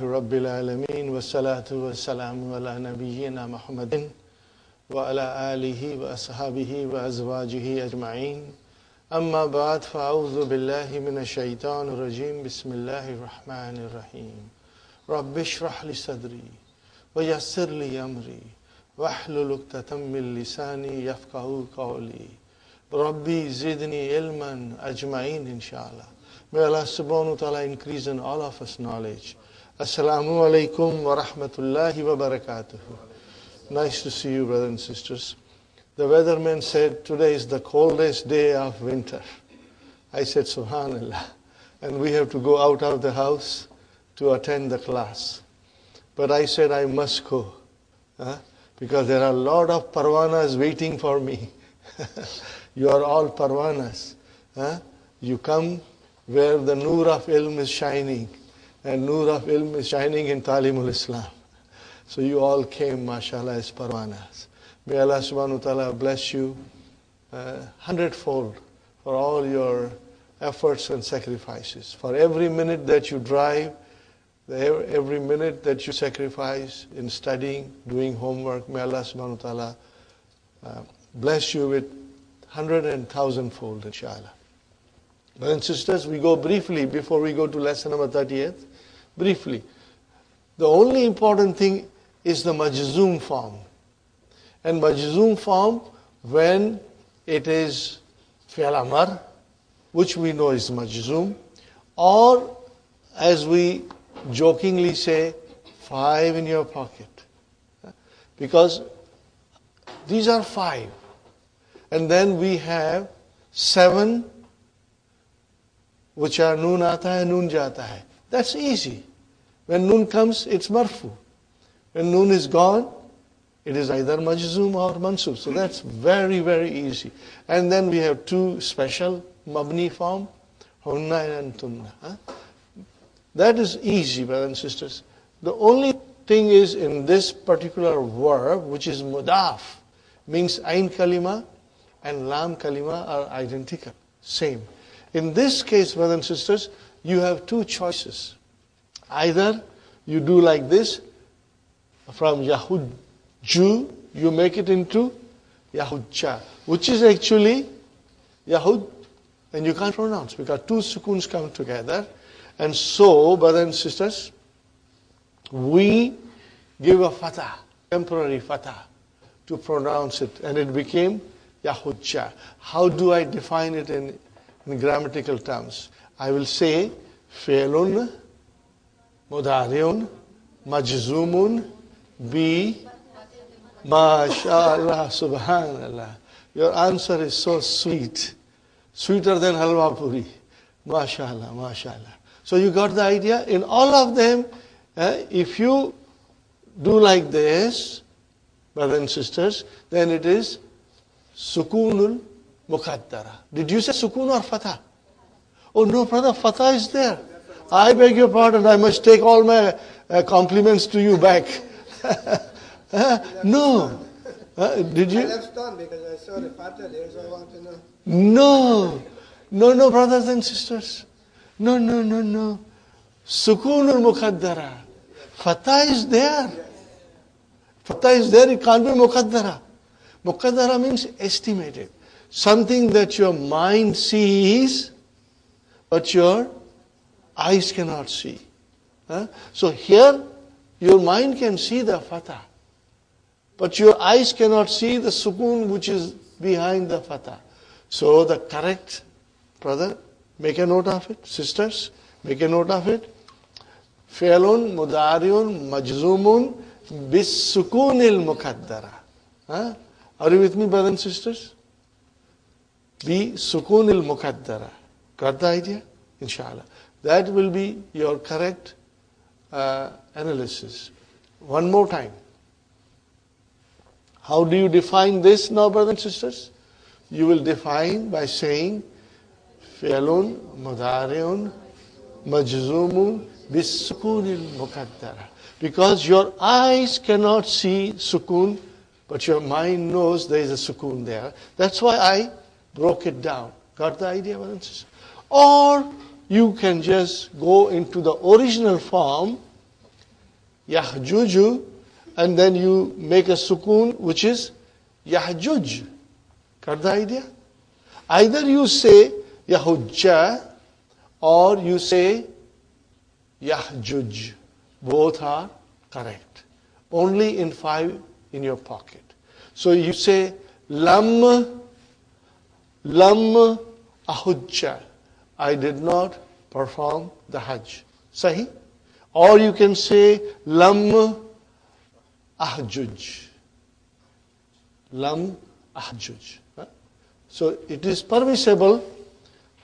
رب العالمين والصلاة والسلام على نبينا محمد وعلى آله وأصحابه وأزواجه أجمعين أما بعد فأعوذ بالله من الشيطان الرجيم بسم الله الرحمن الرحيم رب اشرح لي صدري ويسر لي أمري واحلل عقدة من لساني يفقهوا قولي ربي زدني علما أجمعين inshallah. May Allah subhanahu wa ta'ala increase in all of us knowledge. Assalamu alaikum wa rahmatullahi wa barakatuh. Nice to see you, brothers and sisters. The weatherman said today is the coldest day of winter. I said subhanallah. And we have to go out of the house to attend the class. But I said I must go. Because there are a lot of parwanas waiting for me. You are all parwanas. You come where the nur of ilm is shining. And nur of ilm is shining in Talimul Islam. So you all came, mashallah, as parwanas. May Allah subhanahu wa ta'ala bless you 100-fold for all your efforts and sacrifices. For every minute that you drive, every minute that you sacrifice in studying, doing homework, may Allah subhanahu wa ta'ala bless you with 100 and 1,000-fold, inshallah. Brothers and sisters, we go briefly before we go to lesson number 38. Briefly. The only important thing is the majzoom form. And majzoom form, when it is fi'al amar, which we know is majzoom, or as we jokingly say, 5 in your pocket. Because these are 5. And then we have 7, which are noon aata hai, noon jata hai. That's easy. When noon comes, it's marfu. When noon is gone, it is either majzoom or mansub. So that's very, very easy. And then we have 2 special mabni form, hunna and tunna. That is easy, brothers and sisters. The only thing is in this particular verb, which is mudaf, means ain kalima and lam kalima are identical, same. In this case, brothers and sisters, you have 2 choices. Either you do like this, from Yahudju, you make it into Yahudja, which is actually Yahud, and you can't pronounce because 2 sukuns come together. And so, brothers and sisters, we give a fatah, temporary fatah, to pronounce it, and it became Yahudja. How do I define it in grammatical terms? I will say fi'lun mudari'un majzumun bi mashallah subhanallah. Your answer is so sweet, sweeter than halwa puri. Mashallah, mashallah. So you got the idea? In all of them, if you do like this, brothers and sisters, then it is sukunul muqaddara. Did you say sukun or fatah? Oh no, brother, fatah is there. I beg your pardon, I must take all my compliments to you back. No. Did you? I left on because I saw the fatah there, so I want to know. No, brothers and sisters. No. Sukunul muqaddara. Fatah is there. Fatah is there, it can't be muqaddara. Muqaddara means estimated. Something that your mind sees, but your eyes cannot see. So here, your mind can see the fatah, but your eyes cannot see the sukun which is behind the fatah. So the correct, brother, make a note of it. Sisters, make a note of it. Fi'lun mudari'un majzumun bis sukunil muqaddara. Are you with me, brothers and sisters? Bi sukunil muqaddara. Got the idea? Inshallah. That will be your correct analysis. One more time. How do you define this now, brothers and sisters? You will define by saying fi'lun mudari'un majzumun bis sukunil muqaddara. Because your eyes cannot see sukun, but your mind knows there is a sukun there. That's why I broke it down. Got the idea, brothers and sisters? Or you can just go into the original form Yahjuju, and then you make a sukoon, which is Yahjuj. Got the idea? Either you say Yahujja or you say Yahjuj. Both are correct. Only in 5 in your pocket. So you say Lam Ahujja. I did not perform the Hajj. Sahi? Or you can say Lam Ahjuj. Lam Ahjuj. So it is permissible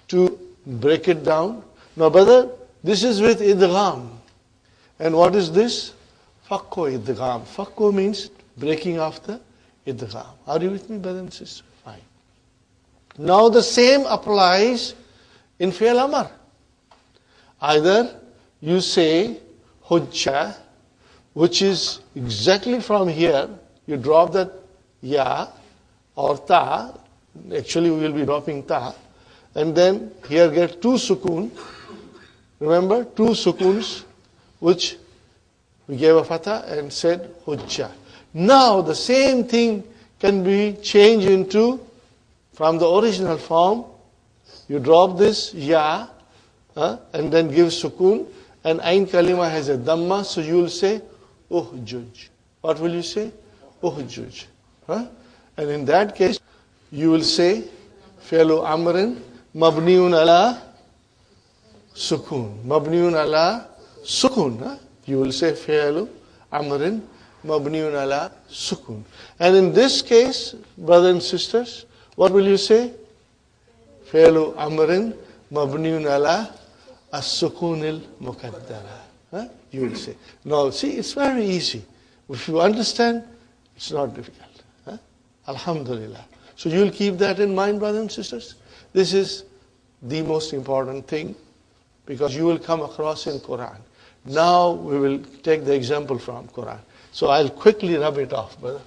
to break it down. Now, brother, this is with idgham. And what is this? Fakko idgham. Fakko means breaking off the idgham. Are you with me, brother and sister? Fine. Now the same applies in fi'l amr. Either you say hujja, which is exactly from here, you drop that ya or ta. Actually, we will be dropping ta. And then here get 2 sukoon. Remember, 2 sukoons, which we gave a fatha and said hujja. Now the same thing can be changed into, from the original form, you drop this ya and then give sukoon, and ain kalima has a dhamma, so you will say uhjuj. What will you say? Uhjuj. And in that case, you will say fi'lu amrin mabniun ala sukoon. Mabniun ala sukoon. You will say fi'lu amrin mabniun ala sukoon. And in this case, brothers and sisters, what will you say? Fi'lu amrin mabniun ala as-sukoon al-muqaddara. You will say. Now, see, it's very easy. If you understand, it's not difficult. Alhamdulillah. So you will keep that in mind, brothers and sisters. This is the most important thing, because you will come across in Quran. Now we will take the example from Quran. So I'll quickly rub it off, brother.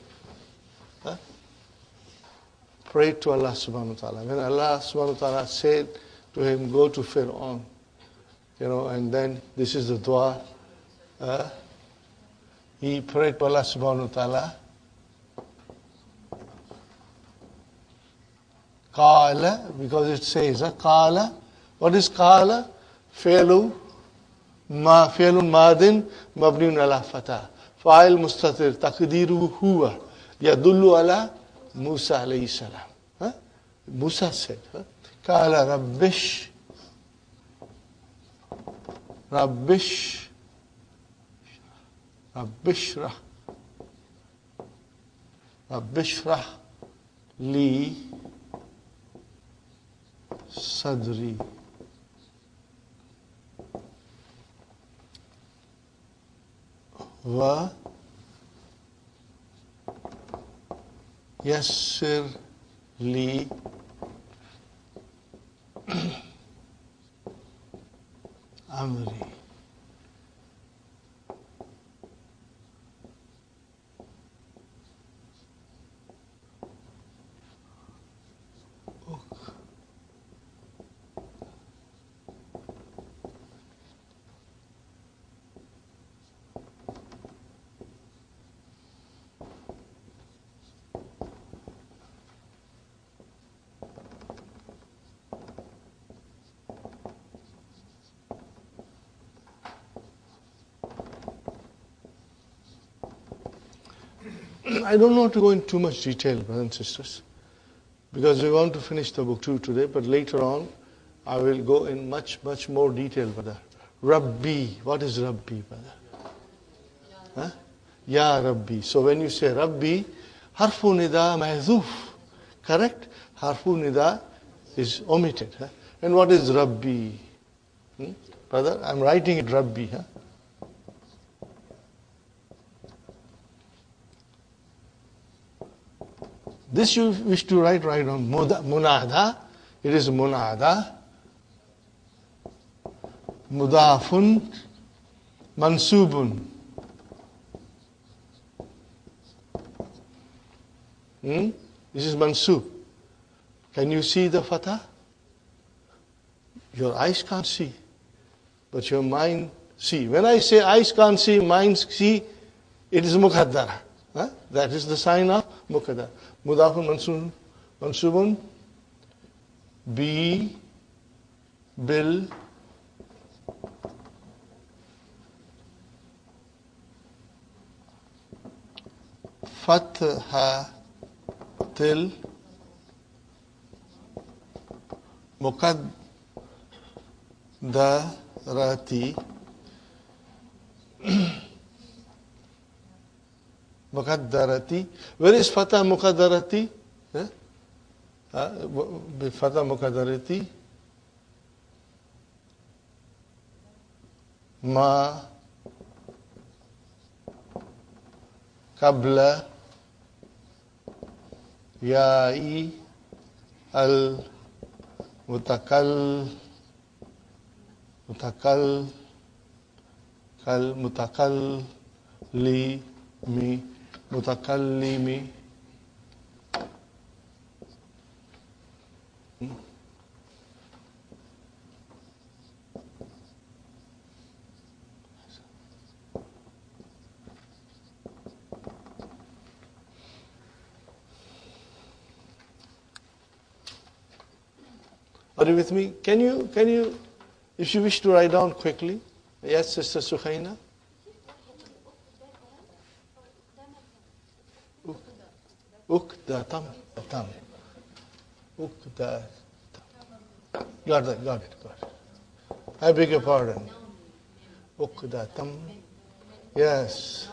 Pray to Allah subhanahu wa ta'ala. When Allah subhanahu wa ta'ala said to him, go to Fir'aun, and then this is the dua. He prayed to Allah subhanahu wa ta'ala. Qala, because it says, Qala. What is Qala? Fi'lu madin mabniun ala fatah. Fa'il mustatir taqdiruhu huwa yadullu ala Musa alayhi salam. Musa said, Qala Rabbishrah li sadri wa yassir li amri. I don't want to go into too much detail, brothers and sisters, because we want to finish the book too today, but later on I will go in much, much more detail, brother. Rabbi, what is Rabbi, brother? Ya Rabbi. So when you say Rabbi, harfu nida mahzuf, correct? Harfu nida is omitted. And what is Rabbi? Brother, I'm writing it Rabbi. This you wish to write on munada. It is munada. Mudafun mansubun. This is mansub. Can you see the fatah? Your eyes can't see, but your mind see. When I say eyes can't see, minds see, it is muqaddara. That is the sign of muqaddara. Mudafun mansubun bi bil fathatil muqaddarati. Muqaddarati. Where is fatha muqaddarati? Fatha muqaddarati. Ma qabla ya'i al mutakallimi. Are you with me? Can you, if you wish to write down quickly? Yes, Sister Sukhaina? Ukdatam. Ukdatam. Got it. I beg your pardon. Ukdatam. Yes.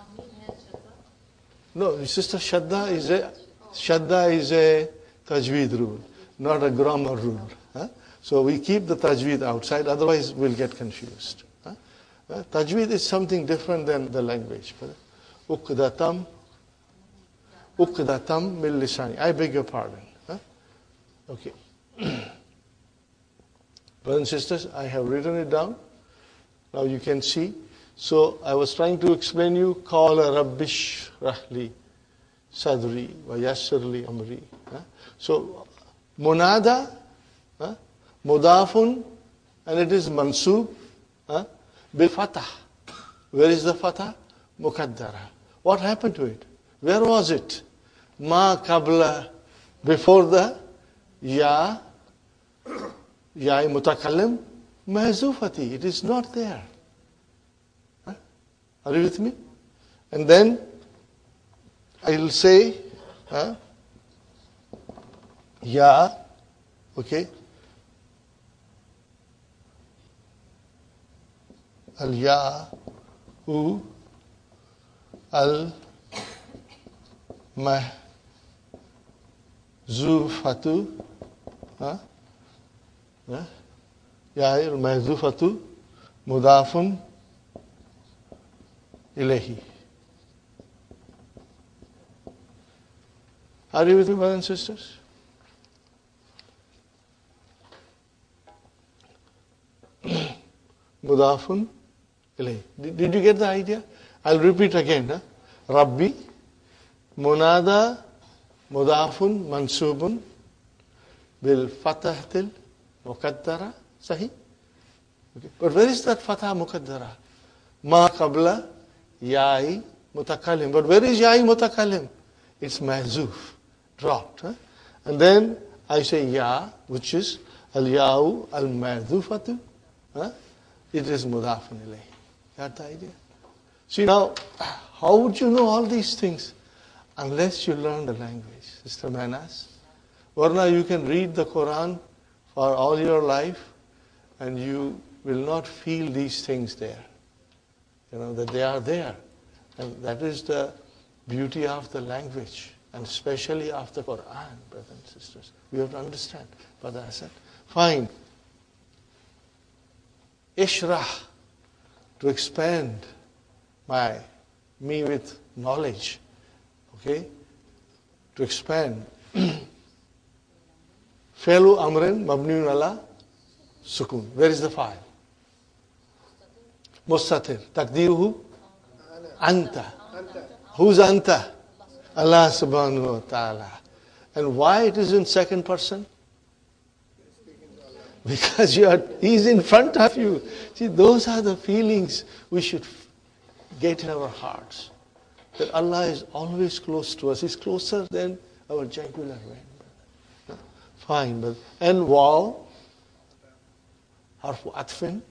No, Sister Shadda is a tajweed rule, not a grammar rule. So we keep the tajweed outside, otherwise we'll get confused. Tajweed is something different than the language. Uqdatam min lisani. I beg your pardon. Okay. Brothers and sisters, I have written it down. Now you can see. So I was trying to explain you, Qala Rabbish Rahli Sadri wa Yassirli Amri. So Munada, Mudafun, and it is Mansub, bil Fatah. Where is the Fatah? Muqaddara. What happened to it? Where was it? Ma qabla, before the ya mutakallim, mahzufati. It is not there. Are you with me? And then I will say ya, okay, al ya u al mahzufatu, ya al mahzufatu mudafun ilayhi. Are you with me, brothers and sisters? Mudafun ilayhi. Did you get the idea? I'll repeat again. Rabbi, munada, mudafun, mansubun, bil fatahtil muqaddara. Sahi? Okay. But where is that fatah muqaddara? Ma qabla ya'i mutakallim. But where is ya'i mutakallim? It's mahzuf, dropped. And then I say ya, which is al-ya'u al-mahzufatu. It is mudafun ilayhi. Got the idea? See now, how would you know all these things? Unless you learn the language, Sister Manas. Varna, you can read the Quran for all your life and you will not feel these things there. You know, that they are there. And that is the beauty of the language, and especially of the Quran, brothers and sisters. We have to understand. Brother Hassan. Fine. Ishrah, to expand me with knowledge. Okay? To expand. Fi'lu amrin mabniun ala sukun. Where is the file? Mustatir. Takdiruhu? Anta. Who's Anta? Allah subhanahu wa ta'ala. And why it is in second person? Because He's in front of you. See, those are the feelings we should get in our hearts. That Allah is always close to us. He's closer than our jugular vein. Fine, but and wow, harfu atfin.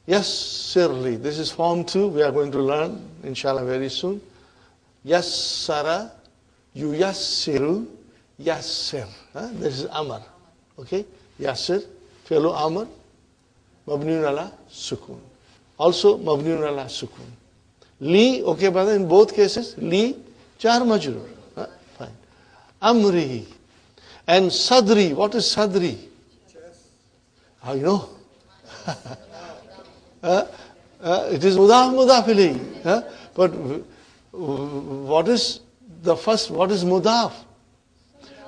Yes, sirli. This is form 2. We are going to learn, inshallah, very soon. Yassara, yuyassiru, yassir. This is amar. Okay? Yassir, fi'lu amar, mabniun ala sukun. Also, mabniun ala sukun. Li, okay, brother, in both cases, li, jar majrur. Fine. Amri. And sadri. What is sadri? How you know? It is mudaf ilayhi. But what is the first? What is mudaf?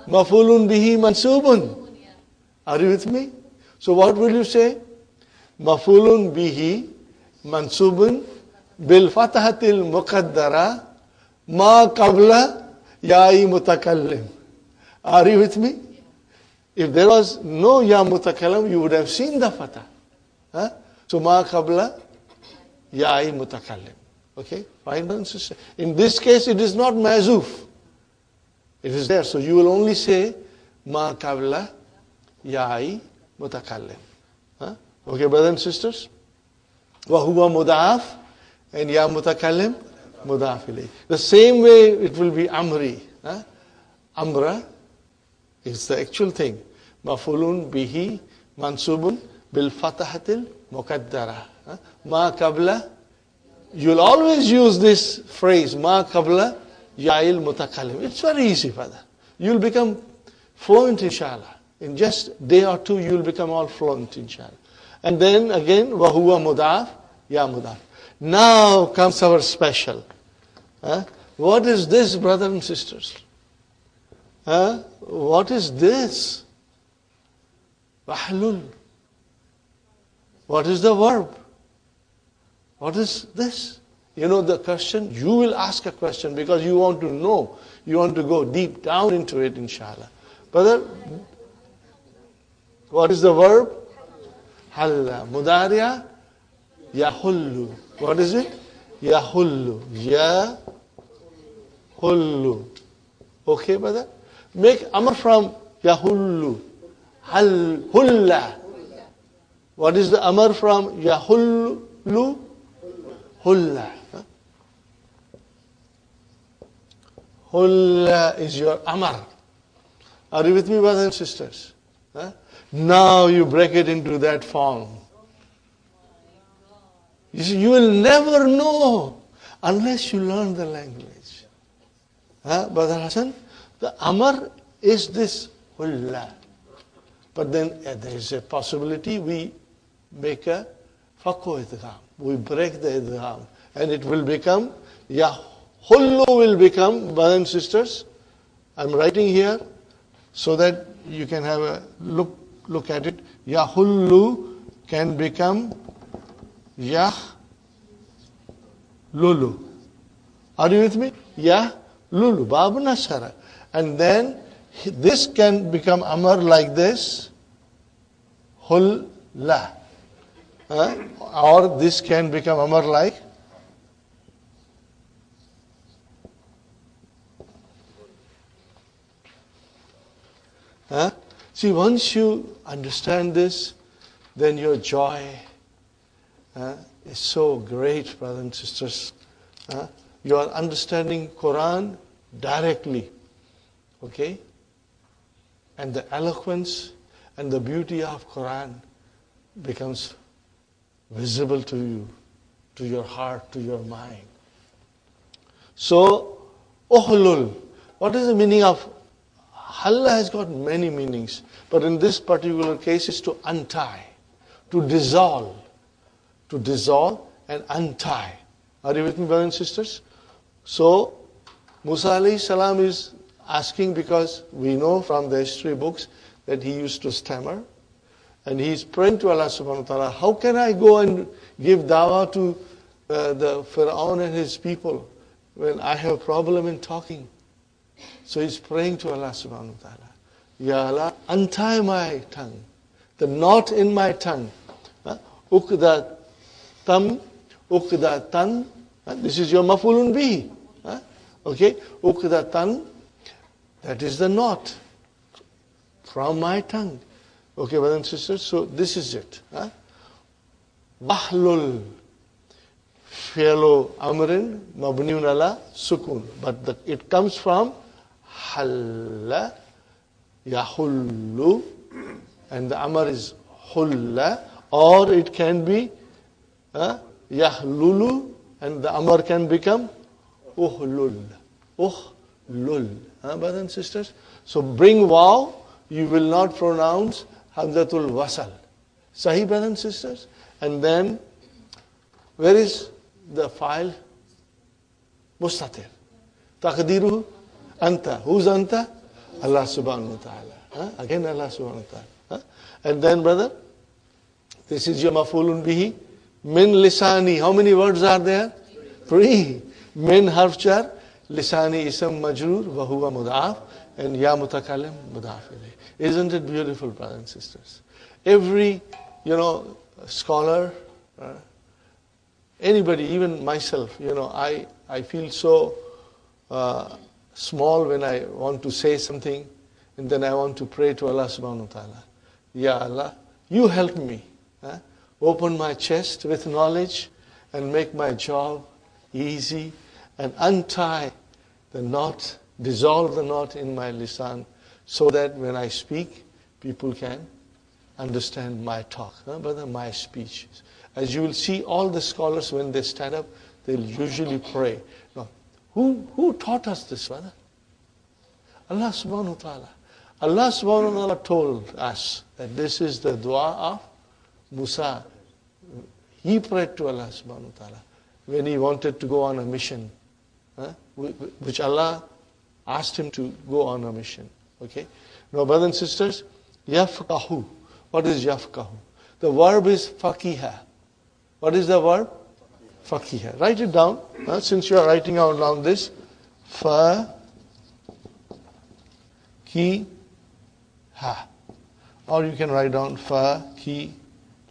Mafulun bihi mansubun. Are you with me? So what will you say? Mafulun bihi mansubun bil fatahatil muqaddara ma qabla ya'i mutakallim. Are you with me? If there was no ya mutakallim, you would have seen the fatah. So ma qabla ya'i mutakallim. Okay? Fine, brothers and sisters. In this case, it is not mazuf. It is there. So you will only say ma qabla ya'i mutakallim. Okay, brothers and sisters? Wa huwa mudaf and ya mutakallim mudaf ilayh. The same way it will be amri. Amra is the actual thing. Mafulun bihi mansubun bil fatahatil muqaddara. Ma qabla. You'll always use this phrase, ma qabla ya'il mutakallim. It's very easy, Father. You'll become fluent, inshallah. In just a day or two, you'll become all fluent, inshallah. And then again, wa huwa mudaf, ya mudaf. Now comes our special. What is this, brothers and sisters? What is this? Wahlul. What is the verb? What is this? You know the question? You will ask a question because you want to know. You want to go deep down into it, inshallah. Brother, what is the verb? Halla. Mudariya? Yahullu. What is it? Yahullu. Yahullu. Okay, brother? Make amr from Yahullu. Hulla. What is the amr from Yahullu? Hulla. Hulla is your amr. Are you with me, brothers and sisters? Now you break it into that form. You see, you will never know unless you learn the language. Brother Hassan, the amr is this hulla. But then there is a possibility we make a fakko idgham. We break the idgham. And it will become, Yahullu will become, brothers and sisters, I'm writing here so that you can have a look at it. Yahullu can become Yahlulu. Are you with me? Yahlulu. Babu Nasara. And then this can become amar like this. Hulla. Or this can become amar like See, once you understand this, then your joy is so great, brothers and sisters. You are understanding Quran directly. Okay? And the eloquence and the beauty of Quran becomes visible to you, to your heart, to your mind. So, uhlul. What is the meaning of halla? Has got many meanings, but in this particular case is to untie, to dissolve and untie. Are you with me, brothers and sisters? So, Musa alayhi salam is asking because we know from the history books that he used to stammer. And he is praying to Allah subhanahu wa ta'ala, how can I go and give dawah to the Fir'aun and his people when I have a problem in talking? So he's praying to Allah subhanahu wa ta'ala, Ya Allah, untie my tongue. The knot in my tongue. Uqda tam, uqda tan. This is your mafulun bihi. Okay, uqda tan. That is the knot from my tongue. Okay, brothers and sisters, so this is it. Wahlul, fi'lu amrin, mabniun ala sukun. But it comes from halla, yahullu, and the amr is hulla, or it can be yahlulu, and the amr can become uhlul. Uhlul. Brothers and sisters, so bring waw, you will not pronounce hamzatul wasal. Sahih, brothers and sisters? And then, where is the file? Mustatir. Taqdiruhu, anta. Who's anta? Allah subhanahu wa ta'ala. Again Allah subhanahu wa ta'ala. And then, brother, this is your mafulun bihi. Min lisani. How many words are there? 3. Min harf jar. Lisani isam majroor. Wahuwa mud'af. And ya mutakallim mud'af ilayh. Isn't it beautiful, brothers and sisters? Every, scholar, anybody, even myself, I feel so small when I want to say something, and then I want to pray to Allah subhanahu wa ta'ala. Ya Allah, you help me. Open my chest with knowledge and make my job easy, and untie the knot, dissolve the knot in my lisan, so that when I speak, people can understand my talk, brother, my speech. As you will see, all the scholars, when they stand up, they'll usually pray. Now, who taught us this, brother? Allah subhanahu wa ta'ala. Allah subhanahu wa ta'ala told us that this is the dua of Musa. He prayed to Allah subhanahu wa ta'ala when he wanted to go on a mission, which Allah asked him to go on a mission. Okay? Now, brothers and sisters, yafqahu. What is yafqahu? The verb is faqiha. What is the verb? Faqiha. Write it down. Since you are writing out down this, faqiha. Or you can write down faqi.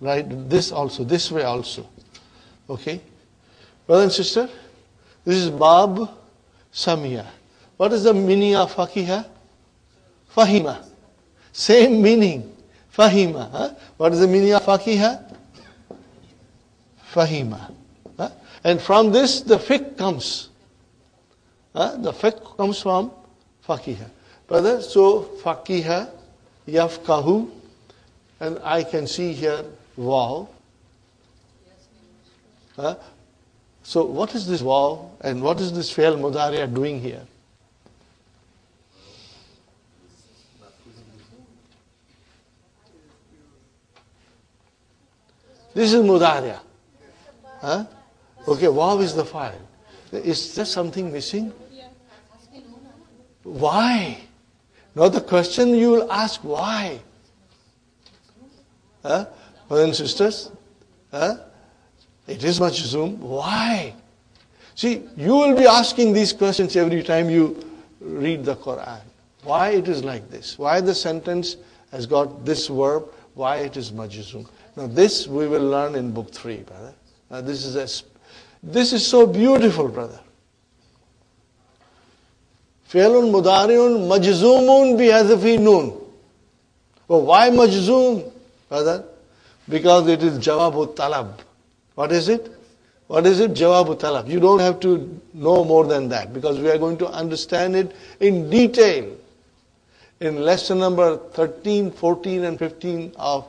Write this also, this way also. Okay? Brother and sister, this is bab samia. What is the meaning of faqiha? Fahima. Same meaning. Fahima. What is the meaning of faqiha? Fahima. And from this, the fiqh comes. The fiqh comes from faqiha. Brother, so faqiha, yafqahu, and I can see here waw. So what is this waw and what is this fi'l mudari' doing here? This is mudari'. Okay, waw is the file. Is there something missing? Why? Now the question you will ask, why? Brothers and sisters, it is majzoom. Why? See, you will be asking these questions every time you read the Quran. Why it is like this? Why the sentence has got this verb? Why it is majzoom? Now this we will learn in book 3, brother. This is so beautiful, brother. Fi'lun mudari'un majzoomun bi hadfi nun. Well, why majzoom, brother? Because it is jawabu talab. What is it? What is it? Jawabu talab. You don't have to know more than that, because we are going to understand it in detail in lesson number 13, 14 and 15 of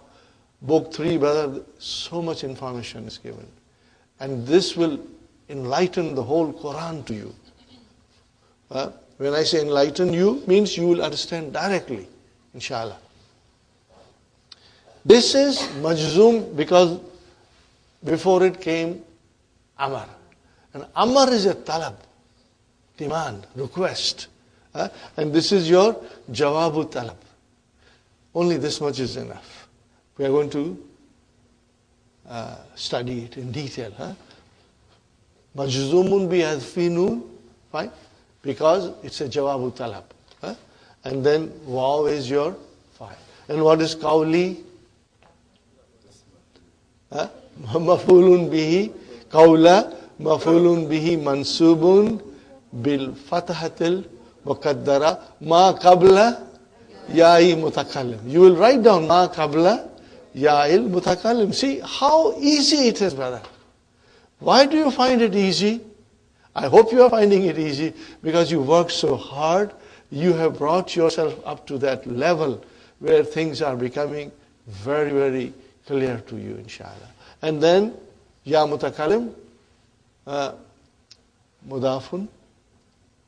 book 3, brother. So much information is given. And this will enlighten the whole Quran to you. When I say enlighten you, means you will understand directly, inshallah. This is majzoom because before it came amar. And amar is a talab, demand, request. And this is your jawabu talab. Only this much is enough. We are going to study it in detail. Majzoomun bi hadfi noon, fine, because it's a jawabu talab. And then waw is your file. And what is qawli? Mafulun bihi qawla, mafulun bihi mansubun bil fatahatil muqaddara ma qabla ya'i mutakallim. You will write down ma qabla ya'il mutakallim. See how easy it is, brother. Why do you find it easy? I hope you are finding it easy because you work so hard. You have brought yourself up to that level where things are becoming very, very clear to you, inshallah. And then, ya mutakalim, mudafun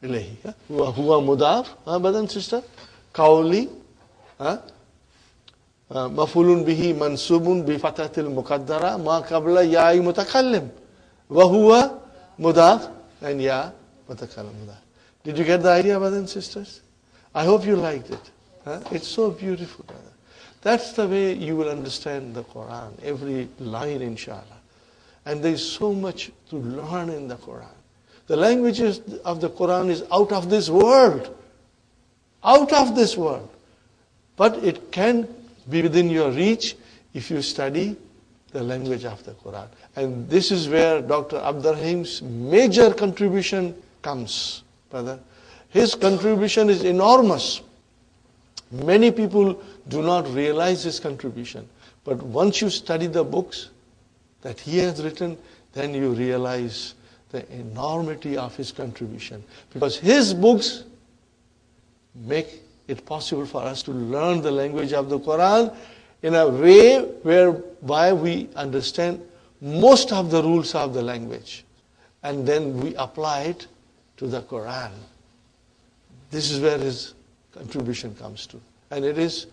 ilayhi. Huwa mudaf, brother and sister. Qawli, mafulun bihi mansubun bi fatatil muqaddara ma qabla ya'i mutakallim. Wa huwa mudaf and ya mutakallim mudaf. Did you get the idea, brothers and sisters? I hope you liked it. It's so beautiful, brother. That's the way you will understand the Quran, every line, inshallah. And there is so much to learn in the Quran. The languages of the Quran is out of this world. Out of this world. But it can be within your reach if you study the language of the Quran. And this is where Dr. Abdurrahim's major contribution comes, brother. His contribution is enormous. Many people do not realize his contribution. But once you study the books that he has written, then you realize the enormity of his contribution. Because his books make it possible for us to learn the language of the Quran in a way whereby we understand most of the rules of the language. And then we apply it to the Quran. This is where his contribution comes to. And it is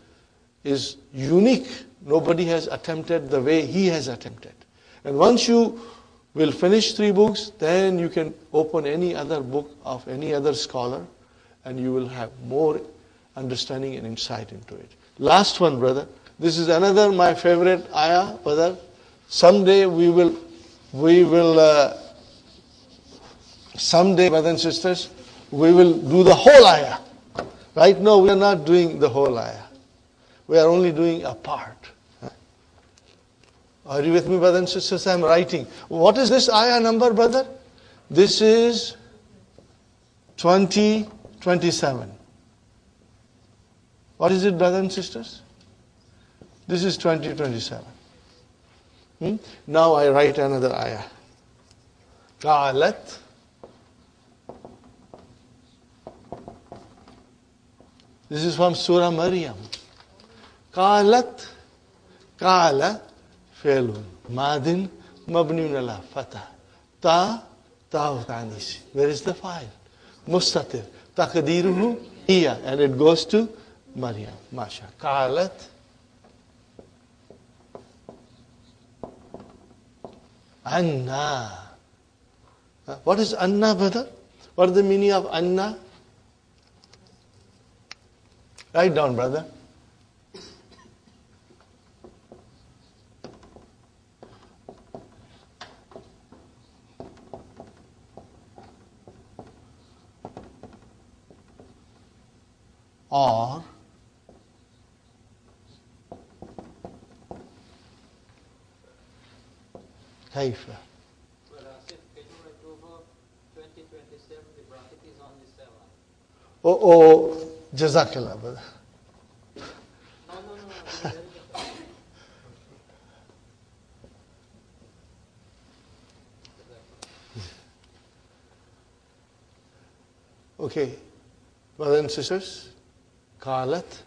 unique. Nobody has attempted the way he has attempted. And once you will finish 3 books, then you can open any other book of any other scholar and you will have more understanding and insight into it. Last one, brother. This is another my favorite ayah, brother. Someday someday, brothers and sisters, we will do the whole ayah. Right now, we are not doing the whole ayah. We are only doing a part. Are you with me, brothers and sisters? I am writing. What is this ayah number, brother? This is 2027. What is it, brothers and sisters? This is 2027. Now I write another ayah. Qa'alat. This is from Surah Maryam. Qalat, qala, fi'lun, madin, mabniun ala fatah, ta'u ta'nisi. Where is the file? Mustatir. Taqdiruhu, hiya. And it goes to Maryam. Masha. Qalat. Anna. What is Anna, brother? What is the meaning of Anna? Write down, brother. Or كيف. Well, can you write over 2027? The bracket is on the 7. Oh, Jazakallah, brother. No. Okay, brothers and sisters, qalat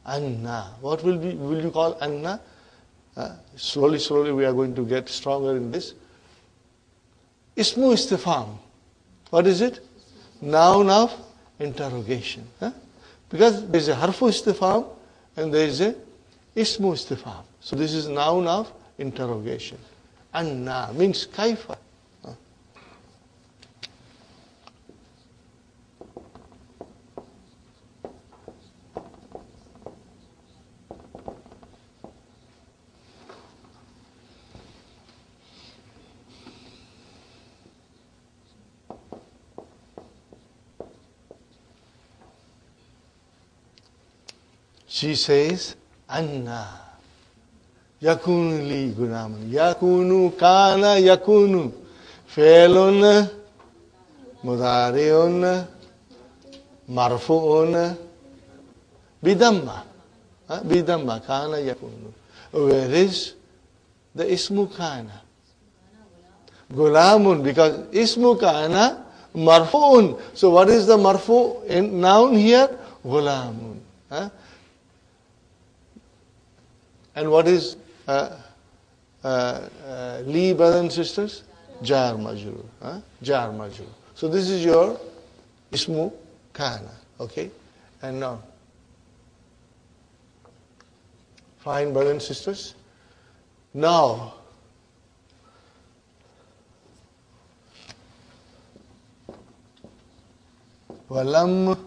anna. What will you call anna? Slowly we are going to get stronger in this. Ismu istifham. What is it? Noun of interrogation. Because there is a harfu istifham and there is a ismu istifham. So this is noun of interrogation. Anna means kaifa. She says, Anna. Yakunu li gulamun. Yakunu kana yakunu. Fi'lun mudari'un marfu'un bidamma. Bidamma kana yakunu. Where is the ismu kana? Gulamun, because ismu kana marfu'un. So what is the marfu in noun here? Gulamun. And what is li, brothers and sisters? Jar majrur. Jar majrur. So this is your ismu kana. Okay? And now, fine, brothers and sisters. Now, walam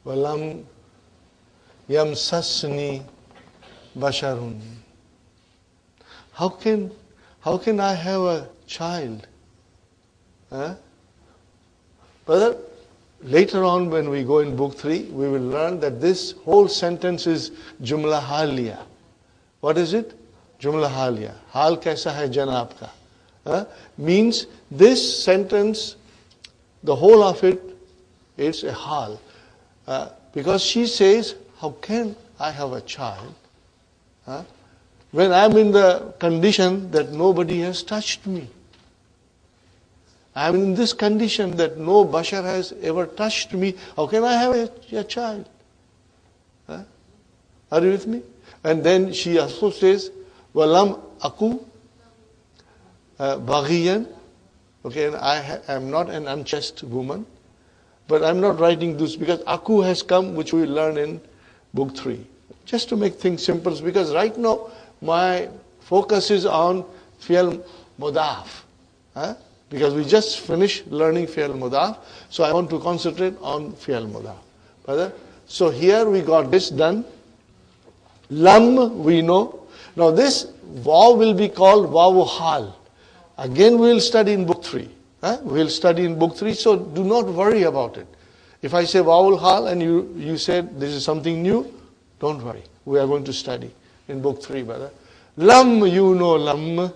walam yamsasni basharun. How can I have a child? Brother, later on when we go in book 3, we will learn that this whole sentence is jumla haliya. What is it? Jumla haliya. Hal kaisa hai janab ka? Means this sentence, the whole of it, it's a hal. Because she says, how can I have a child? When I'm in the condition that nobody has touched me. I'm in this condition that no bashar has ever touched me. How can I have a child? Are you with me? And then she also says, Walam aku baghiyan. Okay, and I am not an unchaste woman. But I'm not writing this because aku has come, which we learn in book 3. Just to make things simple, because right now my focus is on fi'l mudaf. Because we just finished learning fi'l mudaf, so I want to concentrate on fi'l mudaf. Brother? So here we got this done. Lam, we know. Now this waw will be called wawu hal. Again we will study in book 3. We will study in book 3, so do not worry about it. If I say wawul hal and you said this is something new, don't worry. We are going to study in book 3, brother. Lam, you know lam,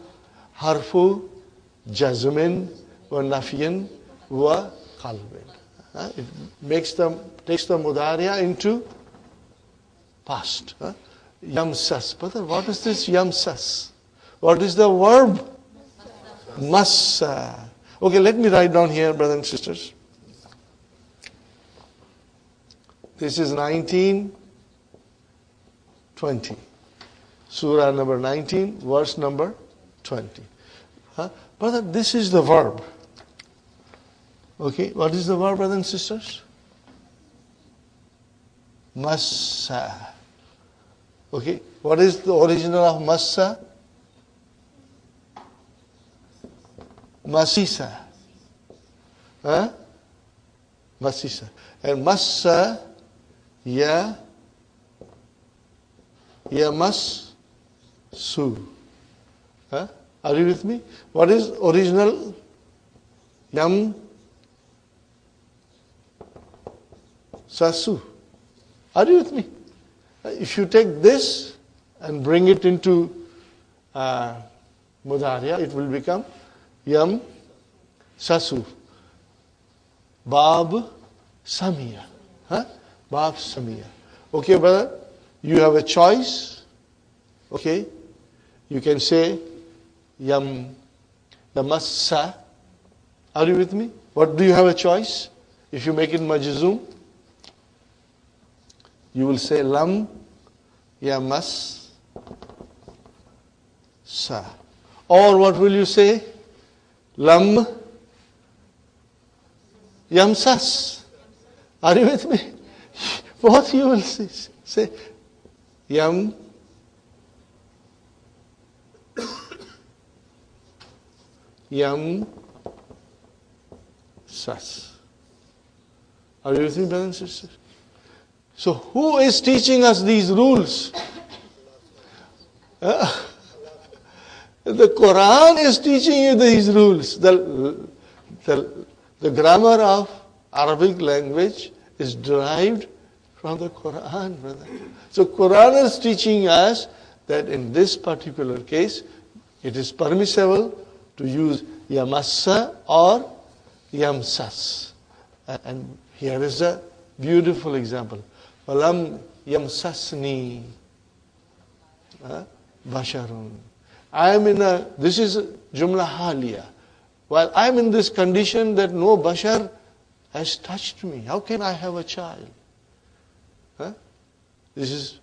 harfu, jazmin, wa nafiyan, wa qalbin. It takes the mudariya into past. Yamsas. Brother, what is this yamsas? What is the verb? Massa. Okay, let me write down here, brothers and sisters. This is 19, 20. Surah number 19, verse number 20. Brother, this is the verb. Okay, what is the verb, brothers and sisters? Massa. Okay, what is the original of massa? Masisa. Masisa. And massa, ya mas su. Are you with me? What is original? Yam sasu. Are you with me? If you take this and bring it into mudariya, it will become Yam sasu. Bab samiya. Bab samiya. Okay, brother, you have a choice. Okay, you can say yam yamassa. Are you with me? What do you have a choice? If you make it majzum, you will say lam yamas sa. Or what will you say? Lam yamsas. Are you with me? What you will say? Yam sas. Are you with me, brothers and sisters? So who is teaching us these rules? The Quran is teaching you these rules. The grammar of Arabic language is derived from the Quran, brother. So Quran is teaching us that in this particular case, it is permissible to use yamassa or yamsas. And here is a beautiful example. Walam yamsasni basharun. This is jumla haliya. While I am in this condition that no bashar has touched me, how can I have a child? This is,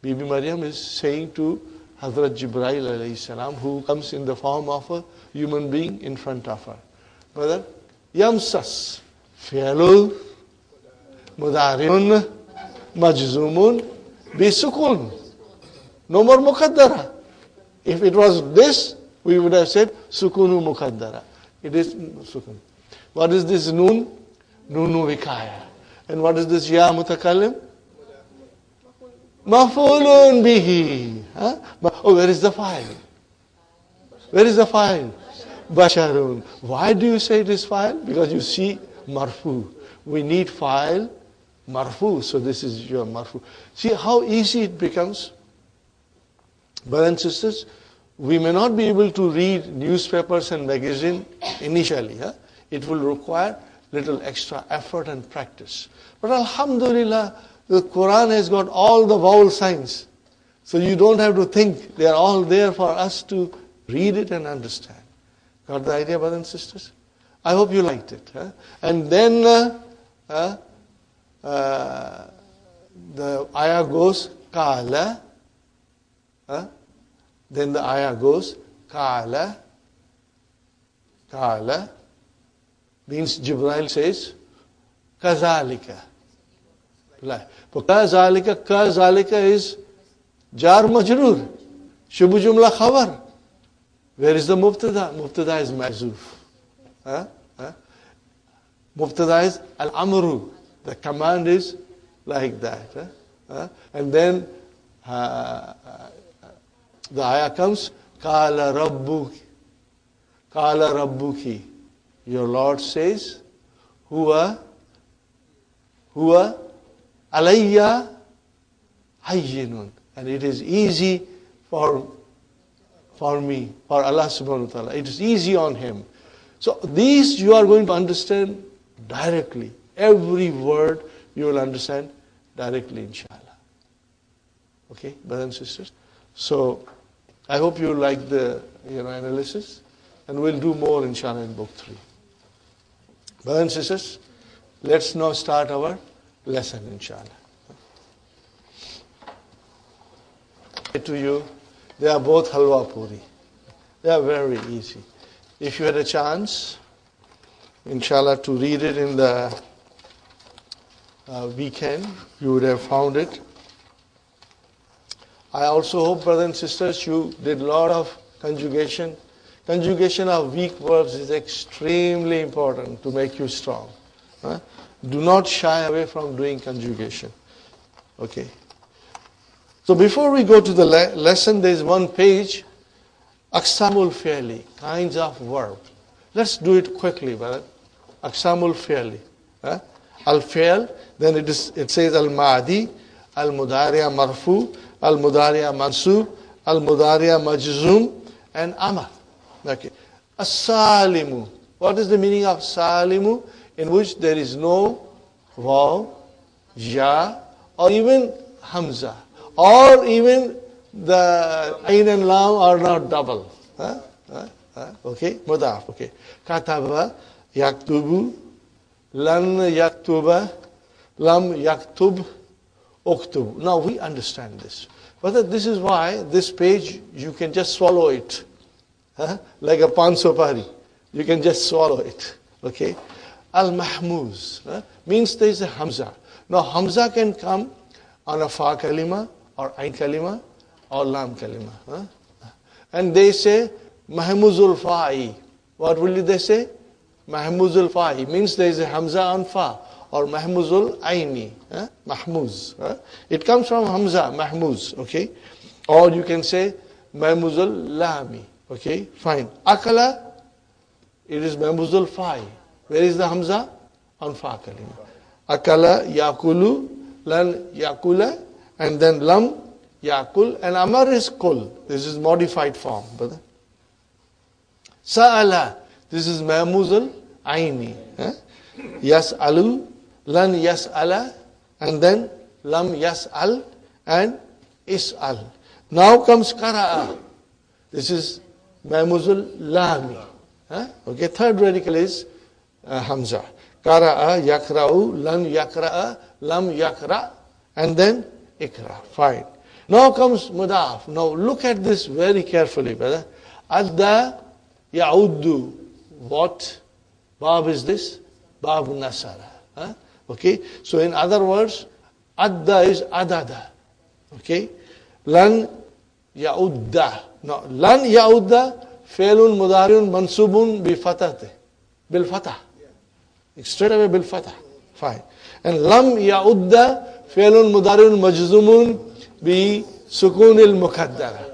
Bibi Maryam is saying to Hazrat Jibreel alayhi salam, who comes in the form of a human being in front of her. Brother, yamsas, fi'lul, mudari'un, majzumun, bisukun. No more muqaddara. If it was this, we would have said sukunu muqaddara. It is sukun. What is this noon? Nunu vikaya. And what is this ya mutakallim? Maf'ulun bihi. Oh, where is the file? Where is the file? Basharun. Why do you say it is file? Because you see marfu. We need file, marfu. So this is your marfu. See how easy it becomes? Brothers and sisters, we may not be able to read newspapers and magazines initially. It will require little extra effort and practice. But alhamdulillah, the Quran has got all the vowel signs. So you don't have to think. They are all there for us to read it and understand. Got the idea, brothers and sisters? I hope you liked it. And then the ayah goes, Kala. Then the ayah goes, Kala. Kala means Jibreel says, Kazalika. But Kazalika is Jar Majroor. Shubu Jumla Khabar. Where is the Mubtada? Mubtada is Mahzuf. Mubtada is Al-Amru. The command is like that. And then the ayah comes, Kala Rabbuki. Kala Rabbuki. Your Lord says, Huwa alayya hayyinun. And it is easy for me, for Allah subhanahu wa ta'ala. It is easy on Him. So these you are going to understand directly. Every word you will understand directly, inshallah. Okay, brothers and sisters? So I hope you like the analysis. And we'll do more, inshallah, in book 3. Brothers and sisters, let's now start our lesson, inshallah. To you, they are both halwa puri. They are very easy. If you had a chance, inshallah, to read it in the weekend, you would have found it. I also hope, brothers and sisters, you did a lot of conjugation. Conjugation of weak verbs is extremely important to make you strong. Do not shy away from doing conjugation. Okay. So before we go to the lesson, there is one page, Aqsamul Fi'li, kinds of verb. Let's do it quickly, brother. Aqsamul Fi'li. Al-Fi'l, then it says Al-Ma'di, Al-Mudari'a Marfu, Al-Mudari'a Mansub, Al-Mudari'a Majzum, and Amar. Okay. As-Salimu. What is the meaning of Salimu? In which there is no waw, ja, or even hamza, or even the ain and lam are not double. Okay, mudaf. Okay. Kataba, yaktubu, lan yaktuba, lam yaktub, uktub. Now we understand this. But this is why this page, you can just swallow it. Like a pan sopari. You can just swallow it. Okay. Al-Mahmuz means there is a Hamza. Now Hamza can come on a Fa kalima, or Ain kalima, or Lam kalima. And they say Mahmuzul Fa'i. What will they say? Mahmuzul Fa'i means there is a Hamza on Fa, or mahmuzul aini, mahmuz. It comes from hamza, mahmuz, okay? Or you can say mahmuzul lami, okay? Fine. Akala, it is mahmuzul fai. Where is the hamza? On fa kalima. Akala, yakulu, lan yakula, and then lam, yakul, and amar is kul. This is modified form, brother. Sa'ala, this is mahmuzul aini. Yas'alu, lan yas'ala, and then lam yas'al, and is'al. Now comes qara'a. This is mahmuzul lami. Okay, third radical is hamza. Qara'a, yakra'u, lan yakra'a, lam yakra', and then ikra. Fine. Now comes mudaf. Now look at this very carefully, brother. Adda ya'uddu. What bab is this? Bab nasara. Okay. So in other words, adda is adada. Okay. Lan ya'udda. Now lan ya'udda fi'lun mudari'un mansubun bi fatate. Bil fatah. Straight away bil fatah. Fine. And lam ya'udda fi'lun mudari'un majzumun bi sukunil mukaddara.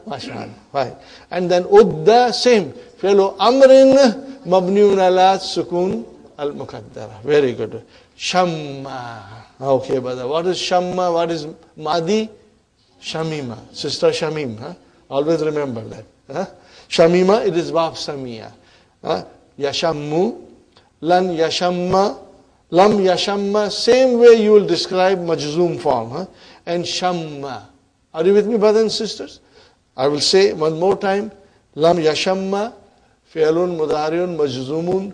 Mashallah. Fine. And then udda, same. Fi'lu amrin mabniun ala sukun al mukaddara. Very good. Shamma. Okay, brother. What is shamma? What is madi? Shamima. Sister Shamim. Always remember that. Shamima, it is bab samia. Yashammu, lan yashamma, lam yashamma. Same way you will describe majzoom form. And shamma. Are you with me, brothers and sisters? I will say one more time. Lam yashamma, fi'lun mudari'un majzumun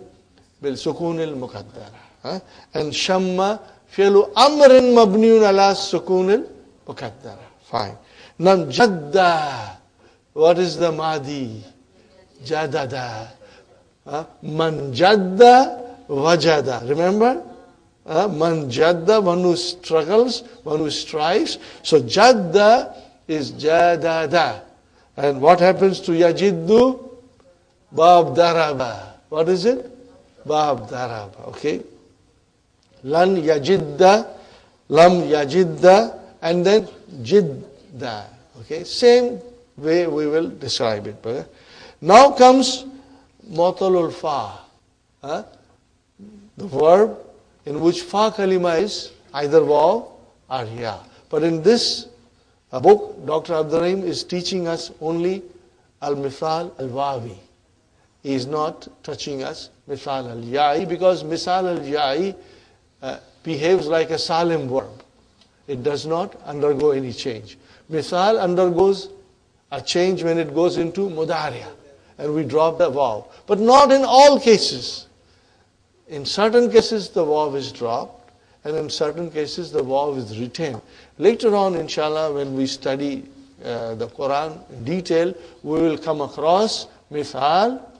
bil sukunil mukaddara. And shamma, fi'lu amrin mabniun ala sukunil mukaddara. Fine. Nam jadda. What is the madi? Jadada. Man jadda wajada. Remember? Man jadda, one who struggles, one who strives. So jadda is jadada. And what happens to yajiddu? Bab daraba. What is it? Bab daraba. Okay. Lan yajidda, lam yajidda, and then jidda. Okay. Same way we will describe it. Brother. Now comes mu'talul fa. The verb in which fa kalima is either waw or ya. But in this book, Dr. Abdul Rahim is teaching us only al-mithal al-wawi. He is not touching us mithal al-ya'i, because mithal al-ya'i behaves like a salim verb. It does not undergo any change. Mithal undergoes a change when it goes into mudariya, and we drop the waw. But not in all cases. In certain cases the waw is dropped, and in certain cases the waw is retained. Later on, inshallah, when we study the Quran in detail, we will come across mithal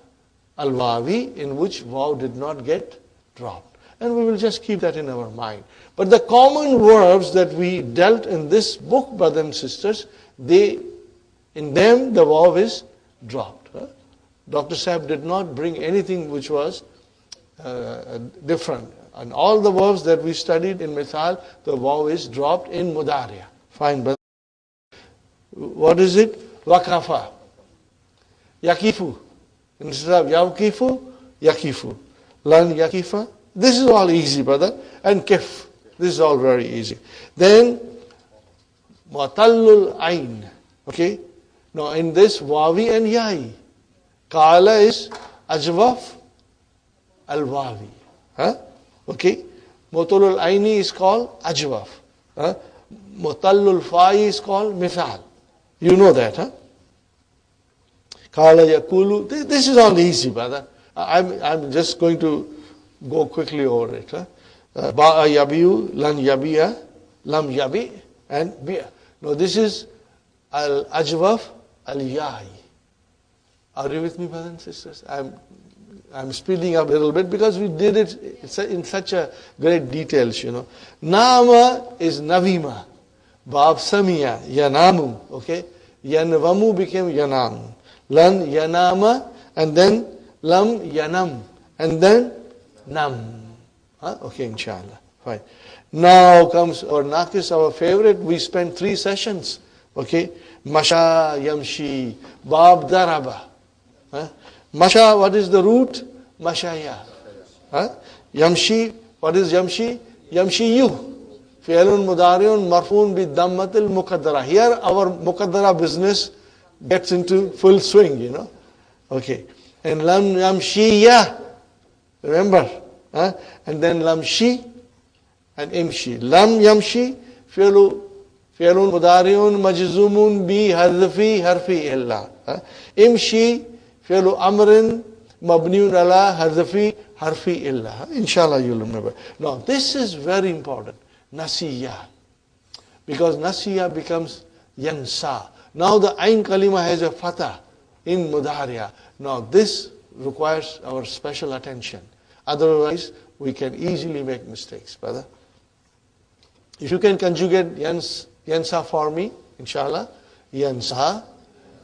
al-wawi in which waw did not get dropped. And we will just keep that in our mind. But the common verbs that we dealt in this book, brothers and sisters, in them the waw is dropped. Dr. Sahib did not bring anything which was different. And all the verbs that we studied in mithal, the waw is dropped in mudariya. Fine, brother. What is it? Wakafa. Yakifu. Instead of yakifu, yakifu. Lan yakifa. This is all easy, brother. And kif. This is all very easy. Then, mu'tallul ain. Okay? Now in this, wawi and ya'i. Kala is ajwaf al-wawi. Okay? Mu'tallul aini is called ajwaf. Mu'tallul fa'i is called mithal. You know that, Kala yakulu. This is all easy, brother. I'm just going to go quickly over it. Ba'a yabiyu, lan yabiya, lam yabi, and bi'a. Now this is al-ajwaf al-ya'i. Are you with me, brothers and sisters? I'm speeding up a little bit because we did it in such a great details, Nama is navima. Bab samiya, yanamu. Okay? Yanvamu became yanamu. Lan yanama, and then lam yanam, and then nam. Huh? Okay, inshallah. Fine. Now comes our Naqis, our favorite. We spent 3 sessions. Okay. Masha, Yamshi, Bab, Daraba. Huh? Masha, what is the root? Mashaya. Huh? Yamshi, what is Yamshi? Yamshi you. Fi'lun mudariun marfoon bi dammatil muqaddara. Here our muqaddara business gets into full swing, you know. Okay. And lam yamshiya. Remember? Huh? And then lamshi and imshi. Lam yamshi fi'lun mudariun majzumun bi harfi illa. Imshi fi'lu amrin mabniun ala harfi illa. Inshallah you'll remember. Now this is very important. Nasiya. Because nasiya becomes yansa. Now the ain kalima has a fatah in mudariya. Now this requires our special attention. Otherwise we can easily make mistakes, brother. If you can conjugate yansa for me, inshallah. Yansa,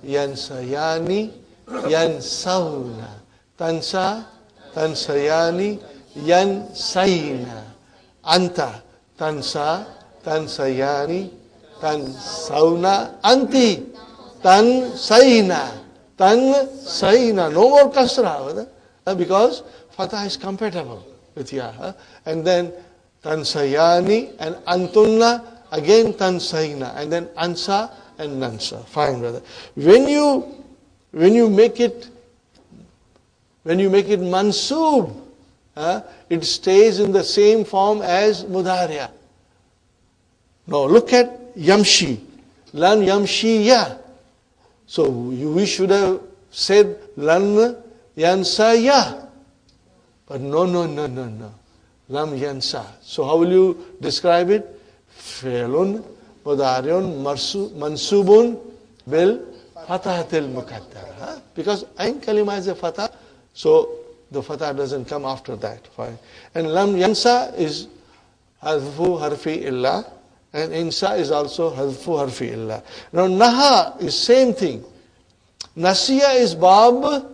yansayani, yansawna. Tansa, tansayani, yansayna. Anta, tansa, tansayani, tansawna. Anti, tansayna. Tansayna. No more kasra, because fatah is compatible with ya. And then tansayani and antunna, again tansayna. And then ansa and nansa. Fine, brother. When you make it mansoob, it stays in the same form as mudariya. Now look at yamshi. Lan yamshiya. So we should have said lan yansaya. But no. Lam yansa. So how will you describe it? Fi'lun mudariun mansubun bil fatahatil muqaddara. Because ain kalima is a fatah, so the fatah doesn't come after that. Fine. And lam yansa is hadfu harfi illa, and insa is also hadfu harfi illa. Now naha is same thing. Nasiya is bab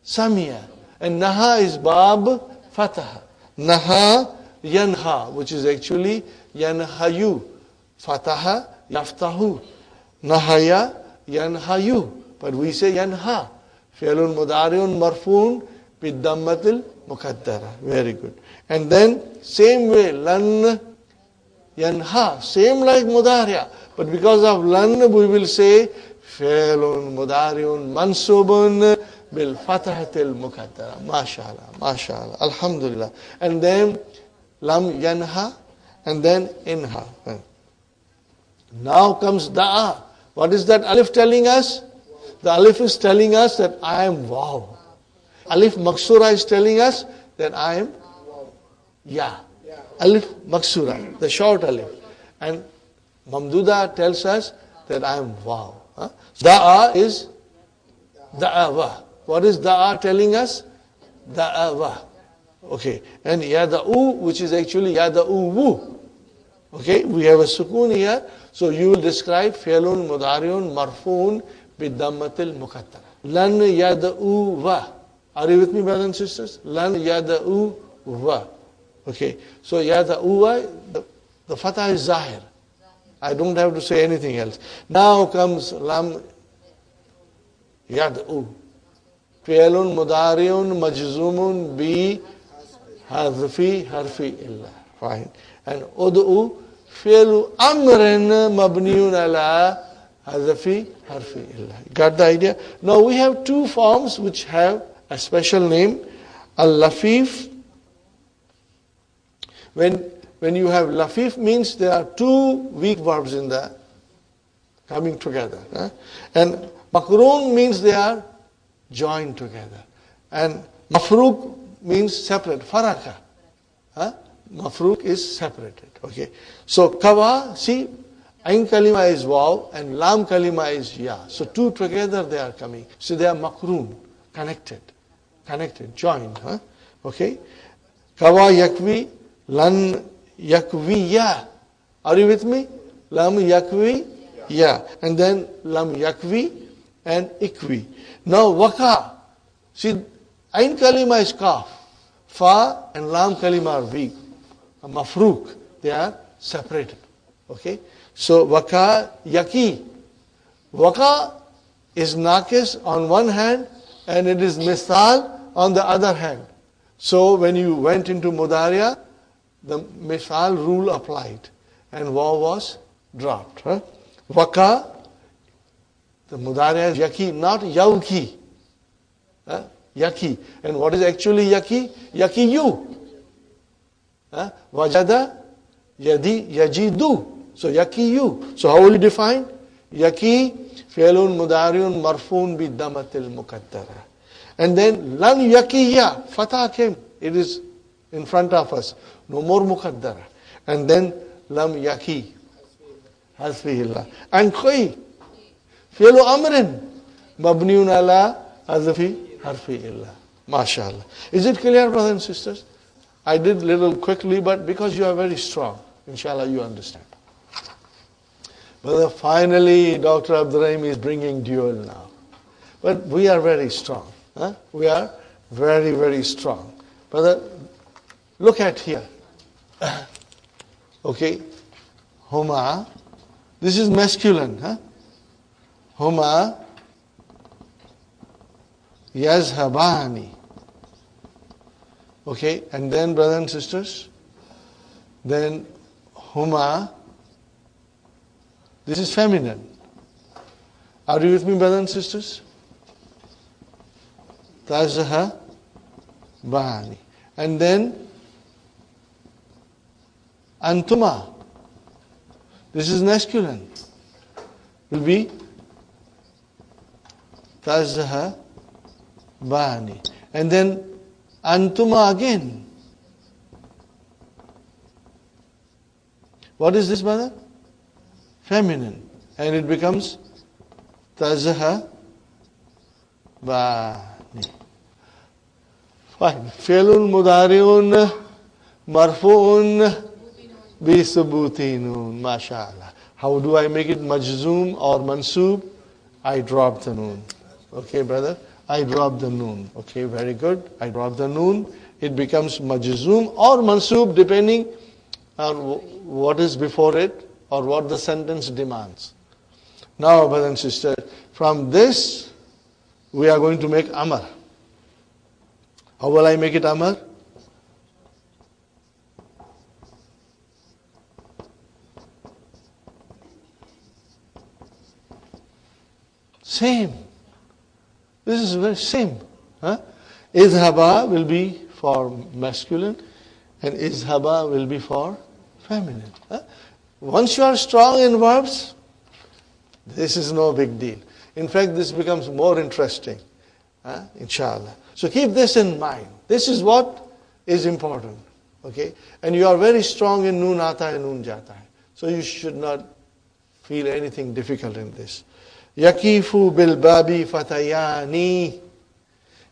samiya, and naha is bab fatah. Naha yanha, which is actually yanhayu. Fataha yaftahu. Nahaya yanhayu. But we say yanha. Fi'lun mudariun marfoon bidammatil muqaddara. Very good. And then same way, lan yanha. Same like mudariya. But because of lan, we will say fi'lun mudariun mansubun bil fatahatil muqaddara. MashaAllah. Alhamdulillah. And then lam yanha and then inha. Now comes da'a. What is that alif telling us? The alif is telling us that I am wow. Alif maksura is telling us that I am ya. Alif maksura, the short alif. And mamduda tells us that I am wow. Da'a is da'awa. What is da'a telling us? Da'awa. Okay. And yada'u, which is actually yada'uwu. Okay. We have a sukoon here. So you will describe fi'lun mudariun marfoon bidammatil muqaddara. Lan yada'uwa. Are you with me, brothers and sisters? Lan yada'uwa. Okay. So yada'uwa, the fatah is zahir. I don't have to say anything else. Now comes lam yad'u. Fi'lun mudariun majzumun bi harfi illa. Fine. And ud'u fi'lu amrin mabniun ala harfi illa. Got the idea? Now we have 2 forms which have a special name. Al-lafif. When you have lafif, means there are 2 weak verbs in the coming together. And makrun means they are joined together. And mafruq means separate. Faraka. Mafruq is separated. Okay. So kawa, see, ain kalima is waw and lam kalima is ya. So 2 together they are coming. So they are makrun, connected, joined. Okay. Kawa yakvi, lan yakvi ya. Are you with me? Lam yakvi ya. And then lam yakvi and ikvi. Now waka. See, ain kalima is kaf. Fa and lam kalima are weak. Mafruk, they are separated. Okay? So waka, yaki. Waka is nakis on one hand and it is misal on the other hand. So when you went into mudariya, the misal rule applied and waw was dropped. Huh? Waka, the mudariya is yaki, not yauki. Huh? Yaki. And what is actually yaki? Yaki you. Huh? Wajada, yadi, yajidu. So yaki you. So how will you define? Yaki, fi'lun mudariun marfun bi damatil muqaddara. And then lam yakiya, fatah came. It is in front of us. No more muqaddara. And then lam yaki. Hasbihillah. And koi, fi'lu amrin, mabniun ala hazfi harfi illa. MashaAllah. Is it clear, brothers and sisters? I did little quickly, but because you are very strong, inshallah you understand. But finally, Dr. Abdurrahim is bringing dual now. But we are very strong. Huh? We are very, very strong. Brother, look at here. Okay. Huma. This is masculine. Huh? Huma yazhabani. Okay. And then, brothers and sisters, then huma. This is feminine. Are you with me, brothers and sisters? Tazha bani. And then antuma. This is masculine. Will be tazha bani. And then antuma again. What is this, brother? Feminine. And it becomes tazha bani. Fine. Fi'lun mudari'un marfu'un bi subutinun. MashaAllah. How do I make it majzoom or mansoob? I drop the noon. Okay, brother? I drop the noon. Okay, very good. I drop the noon. It becomes majzoom or mansoob depending on what is before it or what the sentence demands. Now, brothers and sisters, from this, we are going to make amar. How will I make it amar? Same. This is very same. Huh? Izhaba will be for masculine and izhaba will be for feminine. Huh? Once you are strong in verbs, this is no big deal. In fact, this becomes more interesting. Inshallah. So keep this in mind. This is what is important. Okay? And you are very strong in noon ata and noon jata. So you should not feel anything difficult in this. Yakifu bil babi fatayani.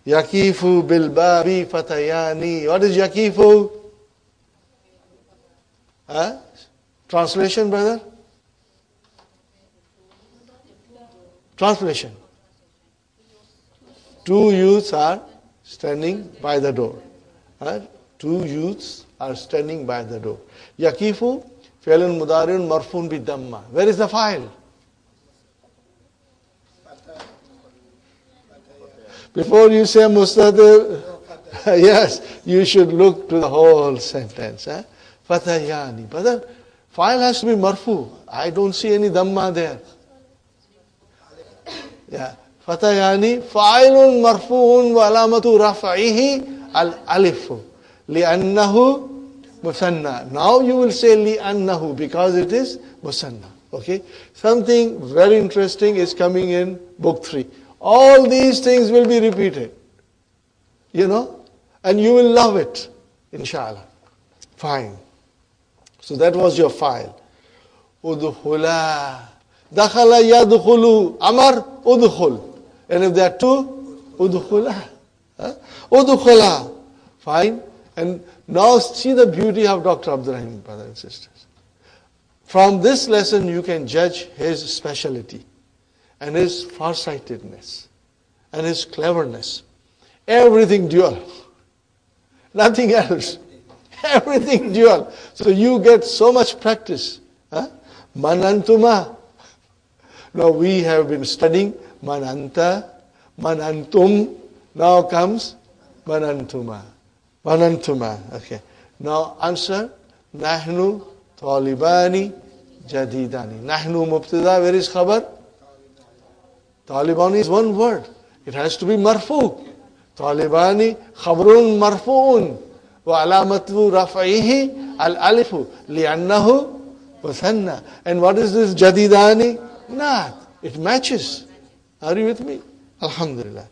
Yakifu bil babi fatayani. What is yakifu? Translation, brother? Translation. Two youths are standing by the door. Two youths are standing by the door. Yakifu, fi'lun mudari'un marfun bi damma. Where is the file? Before you say mustatir, yes, you should look to the whole sentence. Fatayani. But the file has to be marfu. I don't see any damma there. Yeah. Fatayani fa'ilun marfu'un wa alamatu raf'ihi al-alifu. Li'annahu musanna. Now you will say li'annahu because it is musanna. Okay? Something very interesting is coming in book 3. All these things will be repeated. You know? And you will love it. Inshallah. Fine. So that was your file. Udkhula. Dakhala yadkhulu. Amar udkhul. And if there are two, udkhula. Udkhula. Fine. And now see the beauty of Dr. Abdurrahim, brothers and sisters. From this lesson you can judge his speciality and his farsightedness and his cleverness. Everything dual. Nothing else. Everything dual. So you get so much practice. Huh? Manantuma. Now we have been studying mananta, manantum. Now comes manantuma. Manantuma. Okay. Now answer. Nahnu talibani jadidani. Nahnu mubtada. Where is khabar? Talibani is one word. It has to be marfu. Talibani khabrun marfuun. Wa alamatu raf'ihi al-alifu. Li'annahu wasanna. And what is this jadidani? Naat. It matches. Are you with me? Alhamdulillah.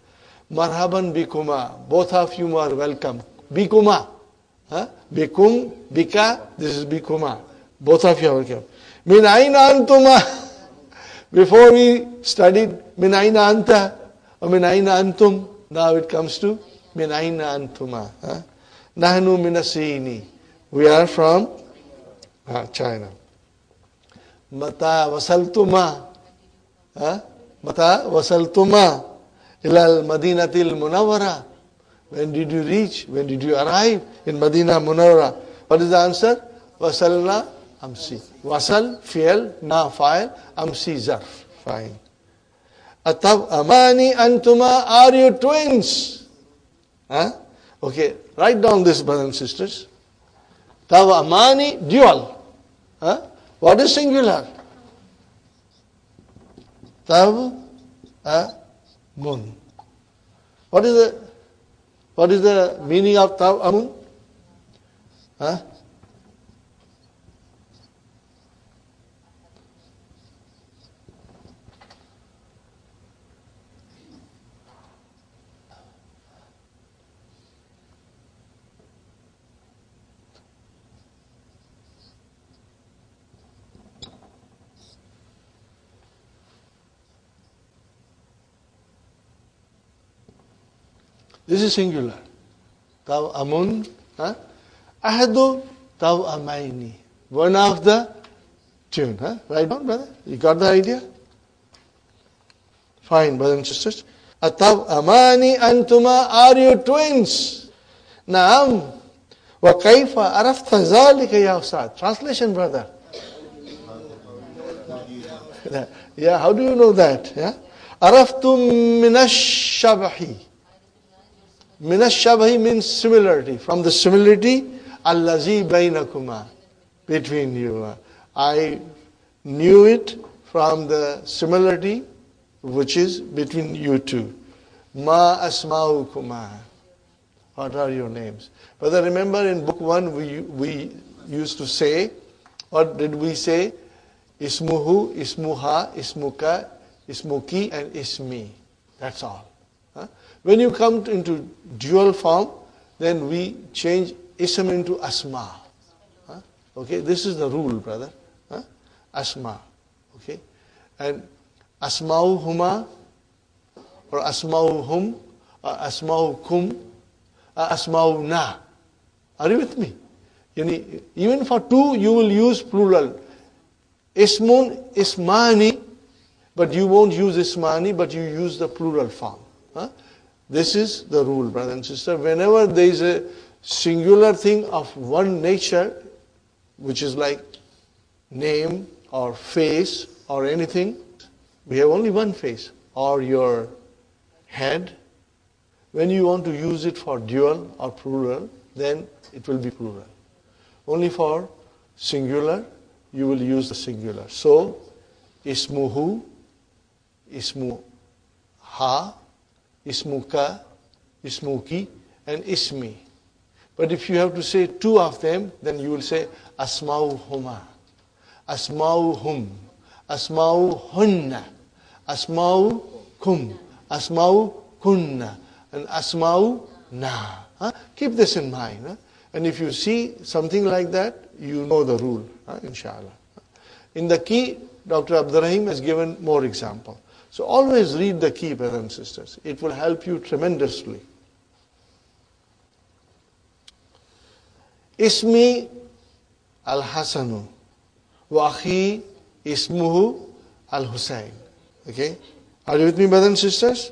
Marhaban bikuma. Both of you are welcome. Bikuma. Huh? Bikum, bika, this is bikuma. Both of you are welcome. Min aina antuma. Before we studied min aina anta or min aina antum. Now it comes to min aina antuma. Huh? Nahnu minasini. We are from China. Mata wasaltuma. Mata wasaltuma ilal madinatil munawwara. When did you reach? When did you arrive in Madina Munawwara? What is the answer? Wasalna amsi. Wasal, fi'al, na fa'il, amsi zarf. Fine. Atab amani antuma, are you twins? Okay, write down this, brothers and sisters. Tav amani, dual. What is singular? Tav amun. What is the meaning of tav amun? This is singular. Tav amun. Ahadu tav amaini. One of the tune. Right down, brother? You got the idea? Fine, brothers and sisters. Atav amani antuma, are you twins? Naam. Wa kaifa arafta zalika ya ustad. Translation, brother. Yeah, how do you know that? Yeah? Araftum minash shabahi. Minash shabahi means similarity. From the similarity, allazi bainakuma, between you. I knew it from the similarity which is between you two. Ma asma'ukuma. What are your names? Brother, remember in book 1 we used to say, what did we say? Ismuhu, ismuha, ismuka, ismuki, and ismi. That's all. When you come into dual form, then we change ism into asma. Okay, this is the rule, brother. Asma. Okay, and asma'uhuma or asma'uhum or asma'ukum or asma'una. Are you with me? Even for two, you will use plural. Ismun, ismani, but you won't use ismani, but you use the plural form. This is the rule, brother and sister. Whenever there is a singular thing of one nature, which is like name or face or anything, we have only one face, or your head. When you want to use it for dual or plural, then it will be plural. Only for singular, you will use the singular. So, ismuhu, ismuha, ismuka, ismuki, and ismi. But if you have to say two of them, then you will say asma'uhuma, asma'uhum, asma'uhunna, asma'ukum, asma'ukunna, and asma'una. Keep this in mind. And if you see something like that, you know the rule, inshallah. In the key, Dr. Abdurrahim has given more example. So always read the key, brothers and sisters. It will help you tremendously. Ismi al-Hasanu wa akhi ismuhu al-Husayn. Okay? Are you with me, brothers and sisters?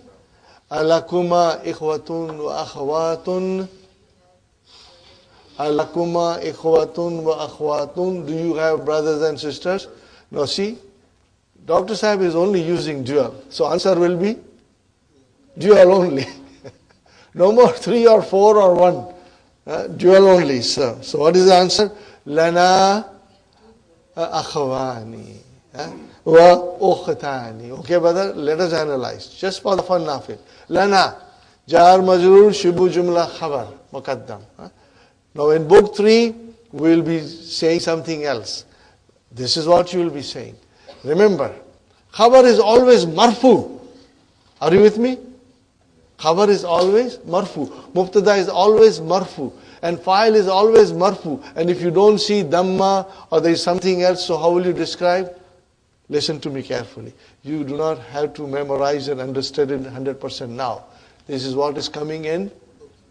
Alakuma ikhwatun wa akhawatun. Alakuma ikhwatun wa akhwatun. Do you have brothers and sisters? Now see, Dr. Sahib is only using dual. So answer will be dual only. No more 3 or 4 or 1. Dual only, sir. So what is the answer? Lana akhwani wa ukhtani. Okay, brother, let us analyze. Just for the fun of it. Lana, jar majroor, shibu jumla khabar, muqaddam. Now in book 3, we will be saying something else. This is what you will be saying. Remember, khabar is always marfu. Are you with me? Khabar is always marfu. Mubtada is always marfu. And fa'il is always marfu. And if you don't see dhamma or there is something else, so how will you describe? Listen to me carefully. You do not have to memorize and understand it 100% now. This is what is coming in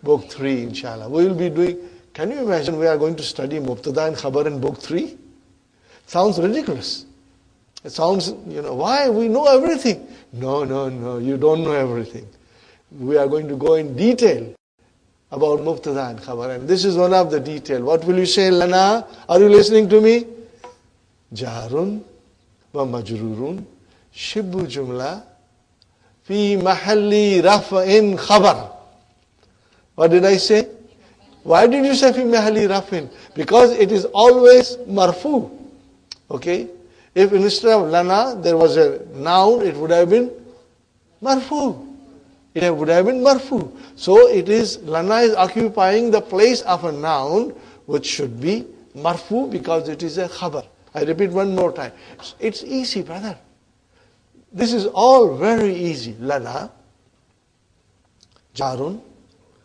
book 3, inshallah. We will be doing, can you imagine we are going to study Mubtada and Khabar in book 3? Sounds ridiculous. It sounds, why? We know everything. No, you don't know everything. We are going to go in detail about Mubtada and Khabar. And this is one of the detail. What will you say, Lana? Are you listening to me? Jarun wa majrurun shibbu jumla fi mahalli raf'in khabar. What did I say? Why did you say fi mahalli raf'in? Because it is always marfu. Okay? If instead of lana there was a noun, it would have been marfu. It would have been marfu. So it is, lana is occupying the place of a noun which should be marfu because it is a khabar. I repeat one more time. It's easy, brother. This is all very easy. Lana, jarun,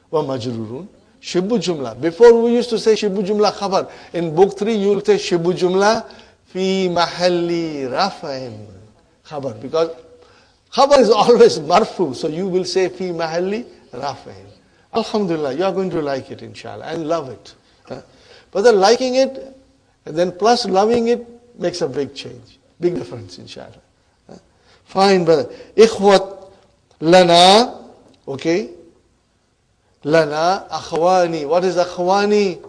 wa majrurun, shibbu jumla. Before we used to say shibbu jumla khabar. In book 3 you will say shibbu jumla fi mahalli rafa'in khabar. Because khabar is always marfu. So you will say fi mahalli rafa'in. Alhamdulillah, you are going to like it, inshallah, and love it. But the liking it, and then plus loving it, makes a big change. Big difference, inshallah. Fine, brother. Ikhwat lana, okay? Lana akhwani. What is akhwani?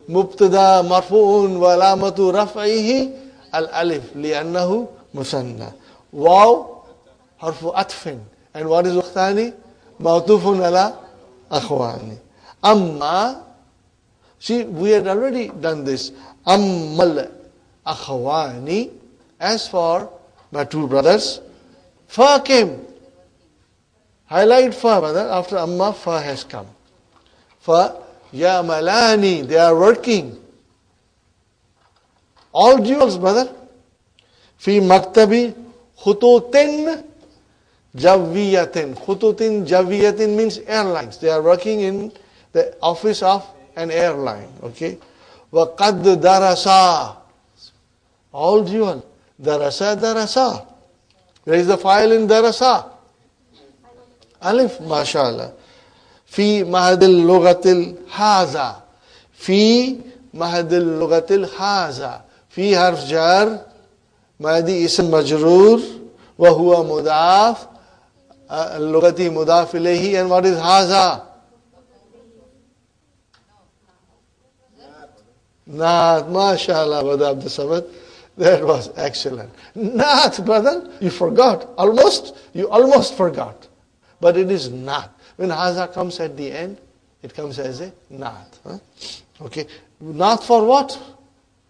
Mubtada marfu'un wa alamatu raf'ihi al-alif li'annahu musanna. Waw harfu atfin. And what is ukhtani? Ma'tufun ala akhwani. Amma, see, we had already done this. Ammal akhwani. As for my 2 brothers, fa came. Highlight fa, brother. After amma, fa has come. Fa yamalani. They are working. All duals, brother. Fi maktabi khututin jawiyatin. Khututin jawiyatin means airlines. They are working in the office of an airline. Okay. Wa qad darasa. All dual. Darasa, darasa. Where is the file in darasa? Alif, mashallah. Fi mahadil lugatil haza. Fi mahadil lugatil haza. Fi harf jar. Mahdi ism majroor. Wa huwa mudaf. Lugati mudaf ilayhi. And what is haza? Naat, mashallah, brother Abdul Samad. That was excellent. Naat, brother, you forgot. You almost forgot. But it is not. When haza comes at the end, it comes as a naat. Huh? Okay. Naat for what?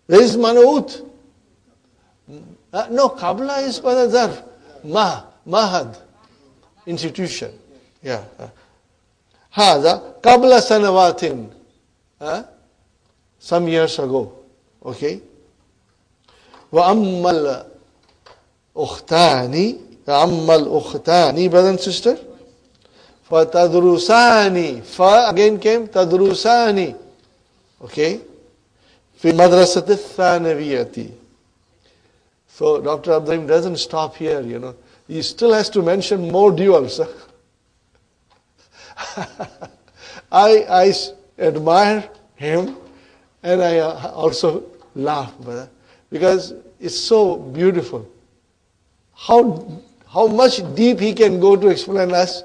Where is manaut? No, qabla is for the zarf. Mahad. Institution. Yeah. Haza, qabla sanawatin. Some years ago. Okay. وَأَمَّا الْأُخْتَانِ brother and sister. فَتَدْرُسَانِ Fa again came, تَدْرُسَانِ. Okay. فِي مَدْرَسَةِ الثَّانَوِيَّةِ. So Dr. Abdurrahim doesn't stop here, He still has to mention more duals. I admire him and I also laugh, brother. Because it's so beautiful. How much deep he can go to explain us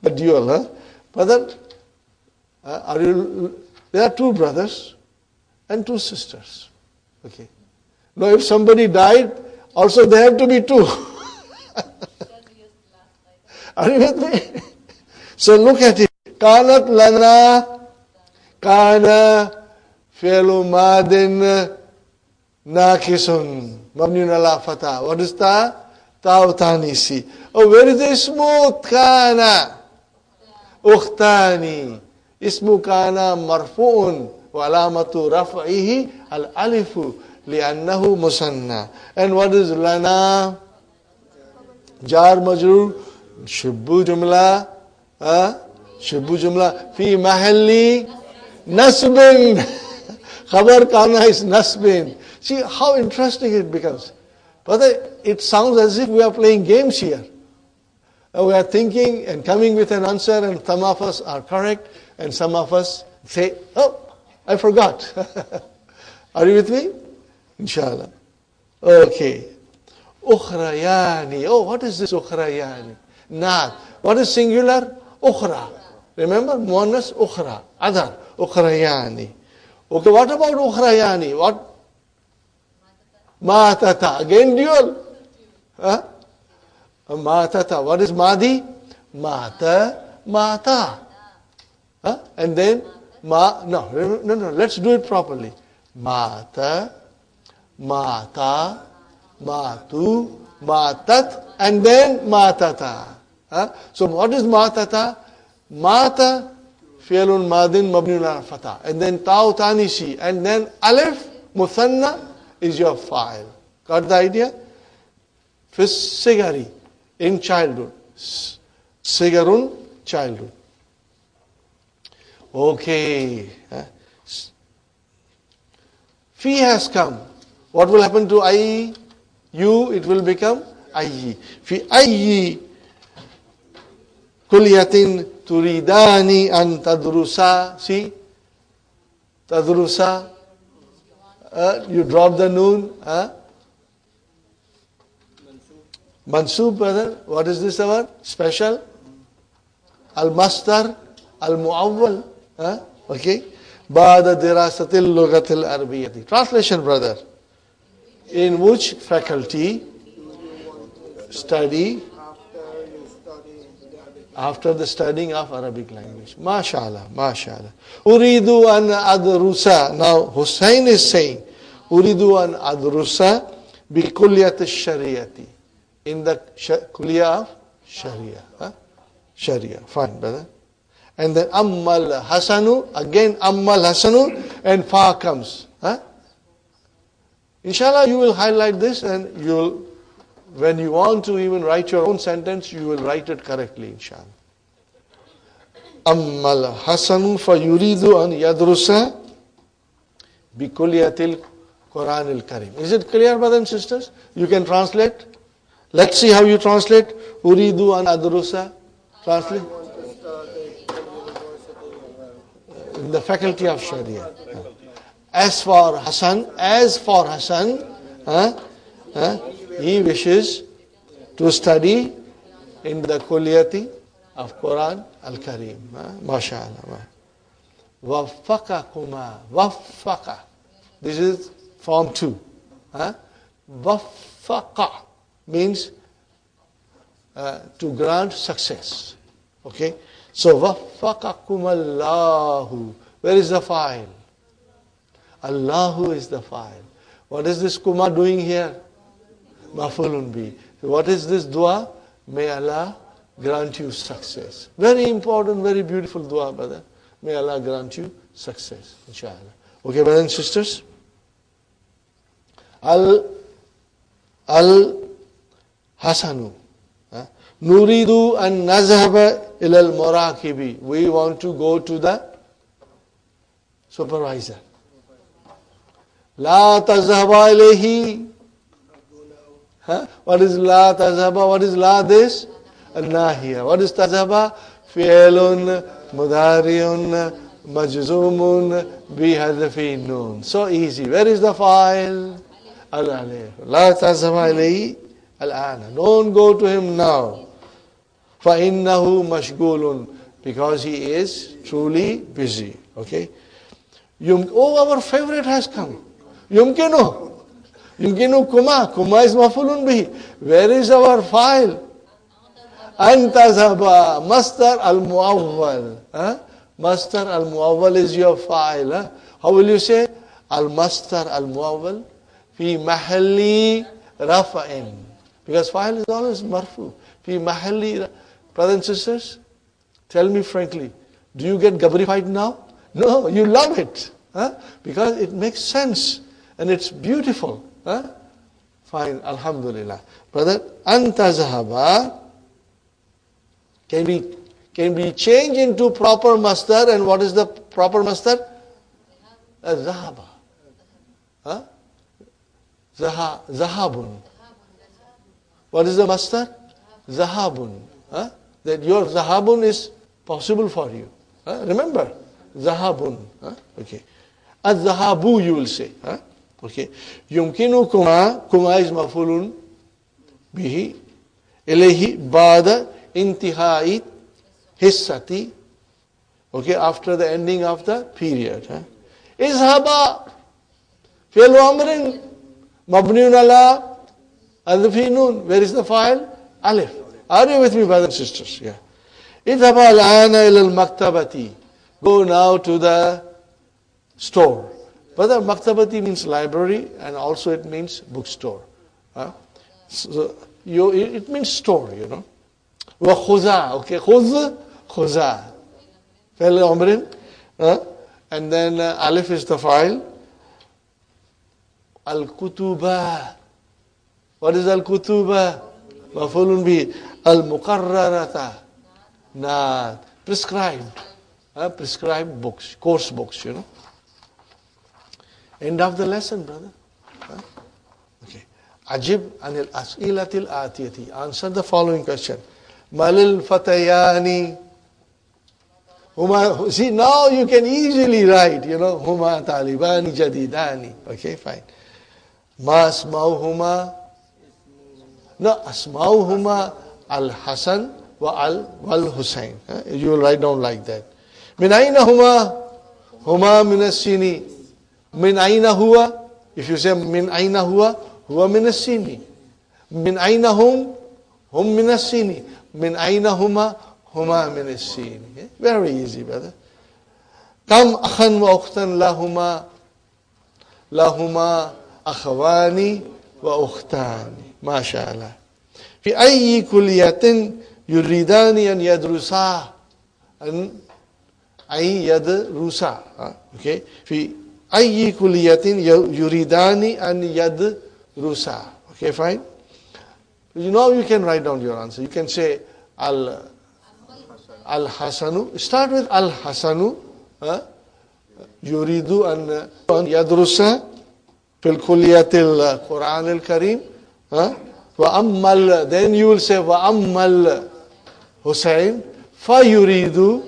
the dual, huh? Brother, are you There are two brothers and two sisters. Okay. Now if somebody died, also there have to be two. Are you with me? So look at it. Kanat lana, kana fi'lu madin nakisun. Mabniun ala fatah. What is ta? Ta utanisi. Oh, where is the ismu kana? Ukhtani. Ismu kana marfu'un. Wa alamatu raf'ihi al-alifu. Li'annahu musanna. And what is lana? Jar majrur. Shibbu jumla. Shibbu jumla. Fi mahalli nasbin. Khabar kana is nasbin. See how interesting it becomes. But it sounds as if we are playing games here. We are thinking and coming with an answer, and some of us are correct, and some of us say, oh, I forgot. Are you with me? Inshallah. Okay. Ukhrayani. Oh, what is this ukhrayani? Naat. What is singular? Ukhra. Remember? Muannas ukhra. Other. Ukhrayani. Okay, what about ukhrayani? What? Matata. Again dual. Huh? Matata. What is madi? Mata. Mata. Huh? And then no. Let's do it properly. Mata. Mata. Matu. Matat. And then matata. Huh? So what is matata? Mata. Fi'lun madin mabniun ala fatah. And then ta'u tanisi. And then alif. Muthanna is your file. Got the idea? Sigari. In childhood. Sigarun, childhood. Okay. Fi has come. What will happen to I? You, it will become I. Fi ayyi kulliyatin turidani an tadrusa. See? Tadrusa. You drop the noon. Mansub, brother. What is this word? Special. Al-Mastar. Al-Mu'awwal. Okay. Ba'da dirasatil lughatil arabiyyati. Translation, brother. In which faculty study after the studying of Arabic language. MashaAllah, MashaAllah. Uridu an adrusa. Now Hussein is saying, Uridu an adrusa bi kulliyat al-shariyati. In the kulliyah of Sharia. Sharia. Fine, brother. And then Ammal Hasanu. Again Ammal Hasanu. And Fa comes. Inshallah, you will highlight this, and you will, when you want to even write your own sentence, you will write it correctly, inshallah. Ammal Hasanu fa yuridu an yadrusa bi kulliyatil Quran al-Karim. Is it clear, brothers and sisters? You can translate. Let's see how you translate. Uridu an adrusa. Translate. In the faculty of Sharia. As for Hassan, he wishes to study in the kulliyati of Quran al-Karim. MashaAllah. Waffaqakuma. Waffaqa. This is form 2. Waffaqa means to grant success. Okay? So waffaqakumallahu. Where is the file? Allahu is the file. What is this kuma doing here? Mafulun bi. What is this dua? May Allah grant you success. Very important, very beautiful dua, brother. May Allah grant you success, inshallah. Okay, brothers and sisters? Al-Hasanu. Nuridu an nazhaba ilal murakibi. We want to go to the supervisor. La tazhaba ilayhi. What is la tazhaba? What is la this? Al-nahiya. What is tazhaba? Fi'lun mudari'un majzumun bihadfi nun. So easy. Where is the file? Al-alif. La tazhaba ilayhi al-ana. Don't go to him now. فَإِنَّهُ مَشْغُولٌ. Because he is truly busy. Okay? Oh, our favorite has come. Yumkinu. Yumkinu kuma. Kuma is mafulun bihi. Where is our file? Antazhaba. Masdar al-muawwal. Masdar al-muawwal is your file. How will you say? Al-masdar al-muawwal fi mahalli rafa'in. Because file is always marfu. Fi mahalli. Brothers and sisters, tell me frankly, do you get gabrified now? No, you love it. Because it makes sense and it's beautiful. Fine, alhamdulillah. Brother, anta zahaba can be changed into proper masdar, and what is the proper masdar? Zahaba. Zahabun. What is the masdar? Zahabun. That your zahabun is possible for you. Remember, zahabun. Okay. Az-zahabu you will say. Okay. Yumkinu kuma is mafulun bihi ilayhi ba'da intihai hissati. Okay, after the ending of the period. Izhaba fi'l amrin mabniun ala adfi nun. Where is the file? Alif. Are you with me, brothers and sisters? Yeah. Idhaba al-ana ila al-maktabati. Go now to the store. Brother, maktabati means library and also it means bookstore. So it means store, you know. Wa khuza, okay, khuza. Fi'l amrin. And then alif is the file. Al-kutuba. What is al-kutuba? Mafulun bi al-muqarrarata. Prescribed. Prescribed books, course books, you know. End of the lesson, brother. Okay. Ajib anil as'ilatil atiyati. Answer the following question. Malil fatayani. Huma. See, now you can easily write, you know, huma talibani jadidani. Okay, fine. Ma asma'uhuma. No, asma'uhuma al-Hasan wal Hussein. You will write down like that. Min aina huma min as-sini. Min aina huwa, if you say min aina huwa min as-sini. Min aina hum min as-sini. Min aina huma min as-sini. Very easy, brother. Kam akhan wa ukhtan lahuma akhawani wa ukhtani. MashaAllah. Fi ayyi kulliyatin yuridani an yadrusa. An ay yadrusa. Okay. Fi ayyi kulliyatin yuridani an yadrusa. Okay, fine. You know, you can write down your answer. You can say al-hasanu. Start with al-hasanu. Yuridu an yadrusa fil kulliyatil Quran al-Kareem. وأمل, then you will say وأمل Hussein فيريد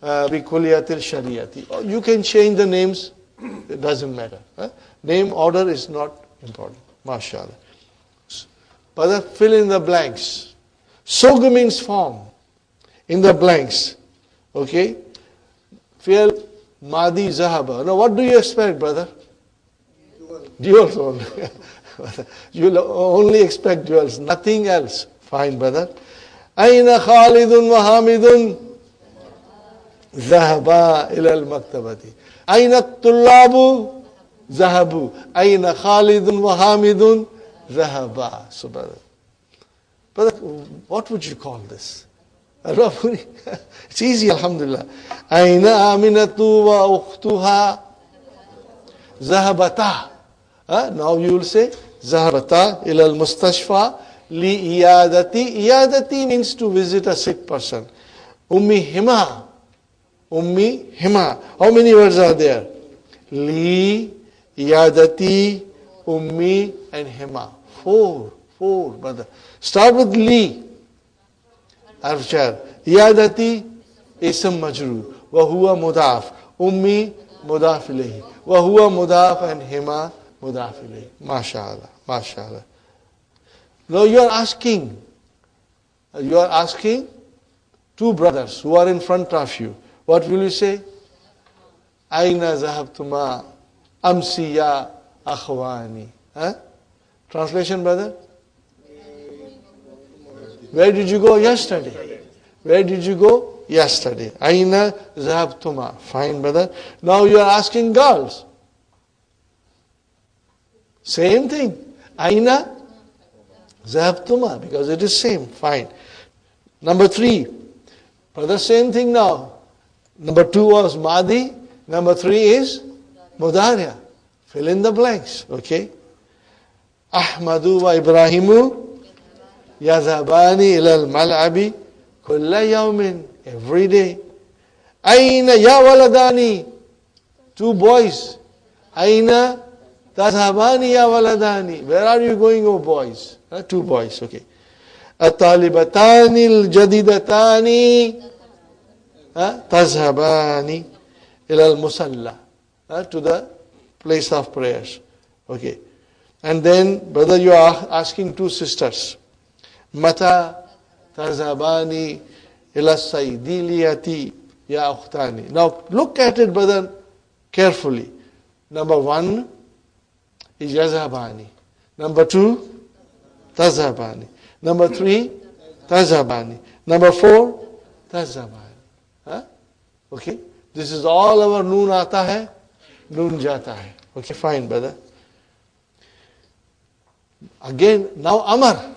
بكلية الشريعة. You can change the names, it doesn't matter. Name order is not important. MashaAllah. But fill in the blanks. Sog means form. In the blanks. Okay? Fill Madi Zahaba. Now what do you expect, brother? Duals only. You only expect duals, nothing else. Fine, brother. Aina Khalidun wa Hamidun Zahaba ila al-maktabati. Aina Tullabu Zahabu. Aina Khalidun wa Hamidun Zahaba. So, brother, what would you call this? It's easy, alhamdulillah. Aina Aminatu wa ukhtuha Zahabata. Now you will say Zahabata ila al-mustashfa li iyadati. Iyadati means to visit a sick person. Ummi hima. Ummi hima. How many words are there? Li, iyadati, ummi and hima. Four, brother. Start with li. Arfjar. Iyadati ism majroor. Wa huwa mudaf. Ummi mudaf ilayhi. Wa huwa mudaf and hima mudaf ilayhi. MashaAllah. MashaAllah. Now you are asking two brothers who are in front of you. What will you say? Aina zahabtuma amsiya akhwani. Translation, brother? Where did you go yesterday? Where did you go yesterday? Aina zahabtuma. Fine, brother. Now you are asking girls. Same thing. Aina zahabtuma, because it is same. Fine. Number 3. Brother, same thing now. Number 2 was Madi. Number 3 is Mudariya. Fill in the blanks. Okay. Ahmadu wa Ibrahimu yadhabani ilal mal'abi kulla yawmin. Every day. Aina ya waladani. 2 boys. Aina tadhabani ya waladani. Where are you going, oh boys? 2 boys. Okay. At-talibatani al-jadidatani tazhabani ilal musalla. To the place of prayers. Okay. And then, brother, you are asking 2 sisters. Mata tazhabani ila saydiliyati ya ukhtani. Now, look at it, brother, carefully. Number 1 is yazhabani. Number 2, tazhabani. Number 3, tazhabani. Number 4, tazhabani. Okay? This is all our noon aata hai, noon jata hai. Okay, fine, brother. Again, now Amar.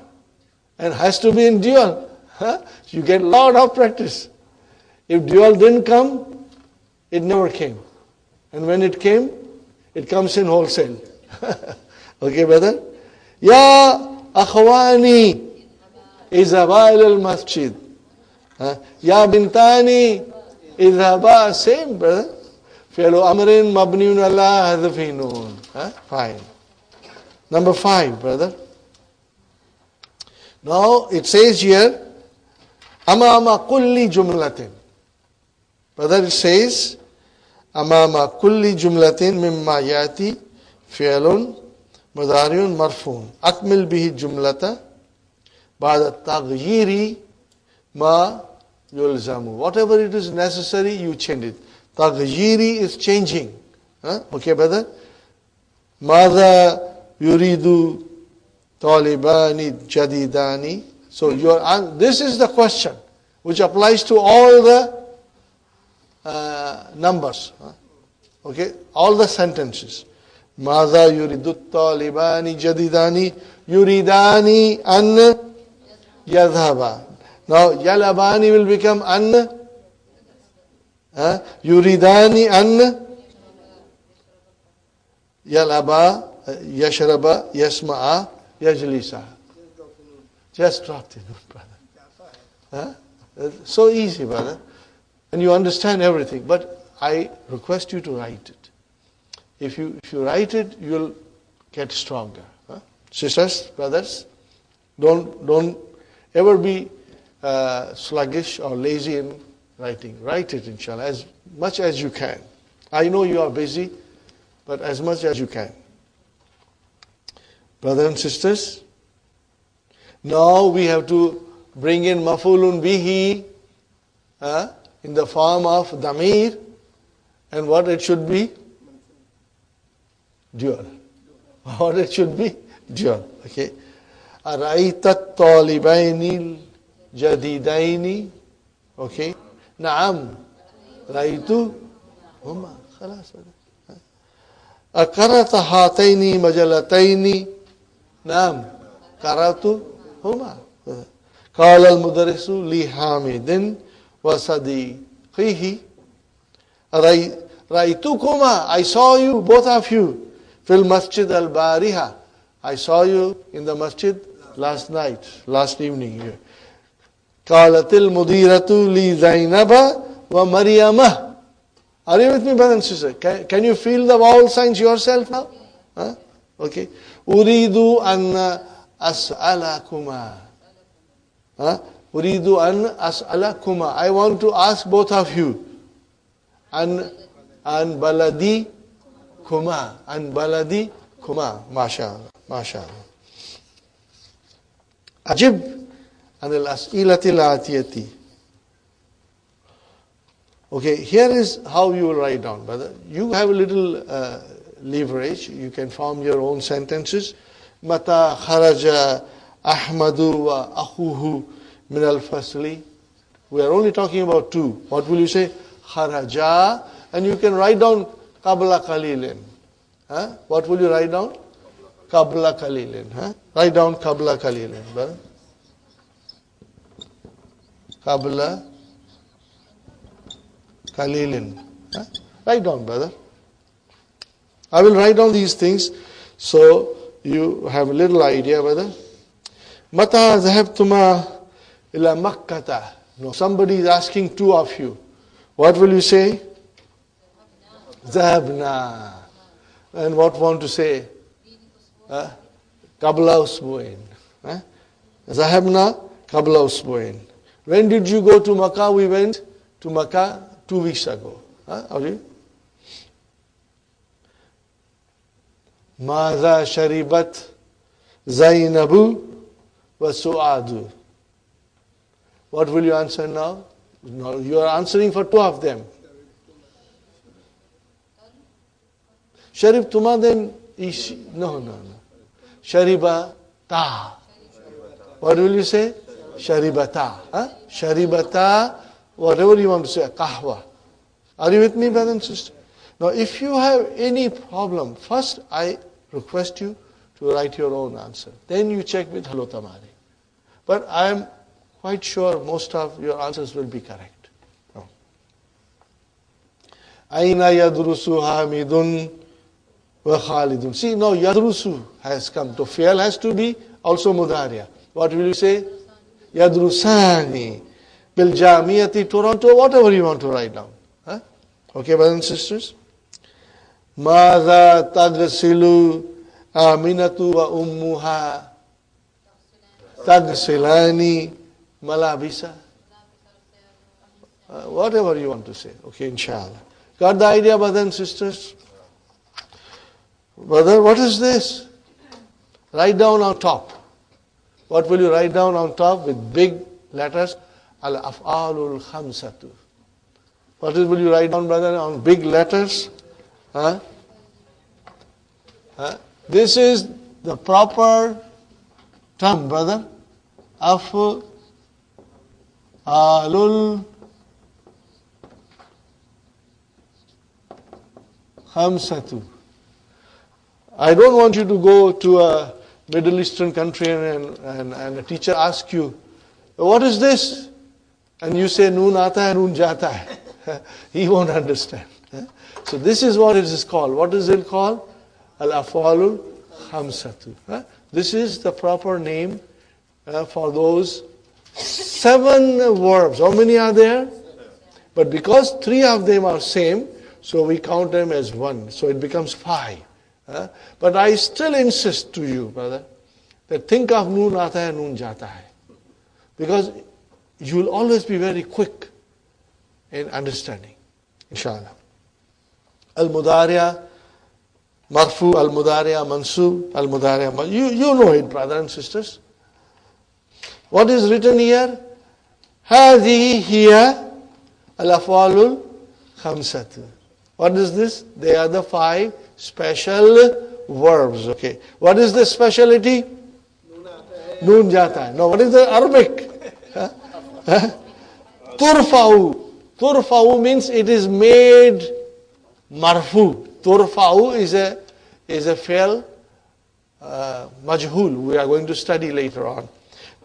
And has to be in dual. You get a lot of practice. If dual didn't come, it never came. And when it came, it comes in wholesale. Okay, brother? Ya akhwani izhaba ilal masjid. Ya bintani izhaba. Same, brother. Fi'lu amrin mabniun ala hadfi noon. Fine. Number 5, brother. Now it says here, amama kulli jumlatin. Brother, it says, amama kulli jumlatin mimma yati fi'lun mudariun marfun. Akmil bihi jumlata ba'da taghyiri ma yulzamu. Whatever it is necessary, you change it. Taghyiri is changing. Okay, brother? Mada yuridu talibani jadidani. So this is the question which applies to all the numbers. Okay, all the sentences. Mada yuridu talibani jadidani yuridani an yadhaba. Now yalabani will become an. Yuridani an yalaba yashraba yasma'a yajlisa. Just dropped it, brother. So easy, brother. And you understand everything. But I request you to write it. If you write it, you'll get stronger. Sisters, brothers, don't ever be sluggish or lazy in writing. Write it, inshallah, as much as you can. I know you are busy, but as much as you can. Brothers and sisters, now we have to bring in mafulun bihi in the form of damir, and what it should be? Dual. What it should be? Dual. Okay. Ara'ayta talibaini jadidaini. Okay. Naam. Raitu huma. Khalas. Akarata hataini majalataini. Naam. Karatu huma. Qala al-mudarrisu li hamidin wa sadiqihi. Raitukuma. I saw you, both of you. Fil masjid al-bariha. I saw you in the masjid last night, last evening here. Qalatil mudiratu li Zainaba wa Maryamah. Are you with me, brother and sister? Can you feel the vowel signs yourself now? Okay. Uridu an as'alakuma. Uridu an as'alakuma. I want to ask both of you. An baladi kuma. An baladi kuma. MashaAllah. MashaAllah. Ajib an al-as'ilati al-atiyati. Okay, here is how you will write down, brother. You have a little leverage. You can form your own sentences. Mata kharaja Ahmadu wa akhuhu min al-fasli. We are only talking about two. What will you say? Kharaja. And you can write down qabla qalilin. What will you write down? Qabla qalilin. Write down qabla qalilin, brother. Qabla qalilin. Write down, brother. I will write down these things so you have a little idea, brother. Mata zahabtuma ila Makkata. No, somebody is asking two of you. What will you say? Zahabna. And what want to say? Qabla usbu'in. Zahabna qabla usbu'in. When did you go to Makkah? We went to Makkah 2 weeks ago. Are you? Maza sharibat Zainabu wa Su'adu. What will you answer now? No, you are answering for two of them. Sharib Tuma then is no. Shariba ta. What will you say? Sharibata. Sharibata, whatever you want to say, kahwa. Are you with me, brother and sister? Now, if you have any problem, first I request you to write your own answer. Then you check with Hello Tamari. But I am quite sure most of your answers will be correct. No. Aina yadrusu hamidun wa khalidun. See, now yadrusu has come. To fail has to be also mudariya. What will you say? Yadrusani. Bil Jamiyati Toronto, whatever you want to write down. Okay, brothers and sisters? Mada tagsilu Aminatu wa ummuha tagsilani malabisa. Whatever you want to say. Okay, inshallah. Got the idea, brothers and sisters? Brother, what is this? Write down on top. What will you write down on top with big letters? Al-af'alul khamsatu. What will you write down, brother, on big letters? This is the proper term, brother. Af'alul khamsatu. I don't want you to go to a Middle Eastern country and a teacher asks you, what is this? And you say, noon aata hai, noon jata hai. He won't understand. So this is what it is called. What is it called? Al-af'alul khamsatu. This is the proper name for those 7 verbs. How many are there? But because 3 of them are same, so we count them as 1. So it becomes 5. But I still insist to you, brother, that think of noon aata hai, noon jata hai. Because you will always be very quick in understanding. Inshallah. Al-Mudariya, Marfu, Al-Mudariya, Mansub, Al-Mudariya. You know it, brothers and sisters. What is written here? هذه هي الأفعال الخمسة. What is this? They are the 5 special verbs. Okay. What is the speciality? Noon jata hai. Now, what is the Arabic? Turfa'u. Turfa'u means it is made marfu. Turfa'u is a fail majhul. We are going to study later on.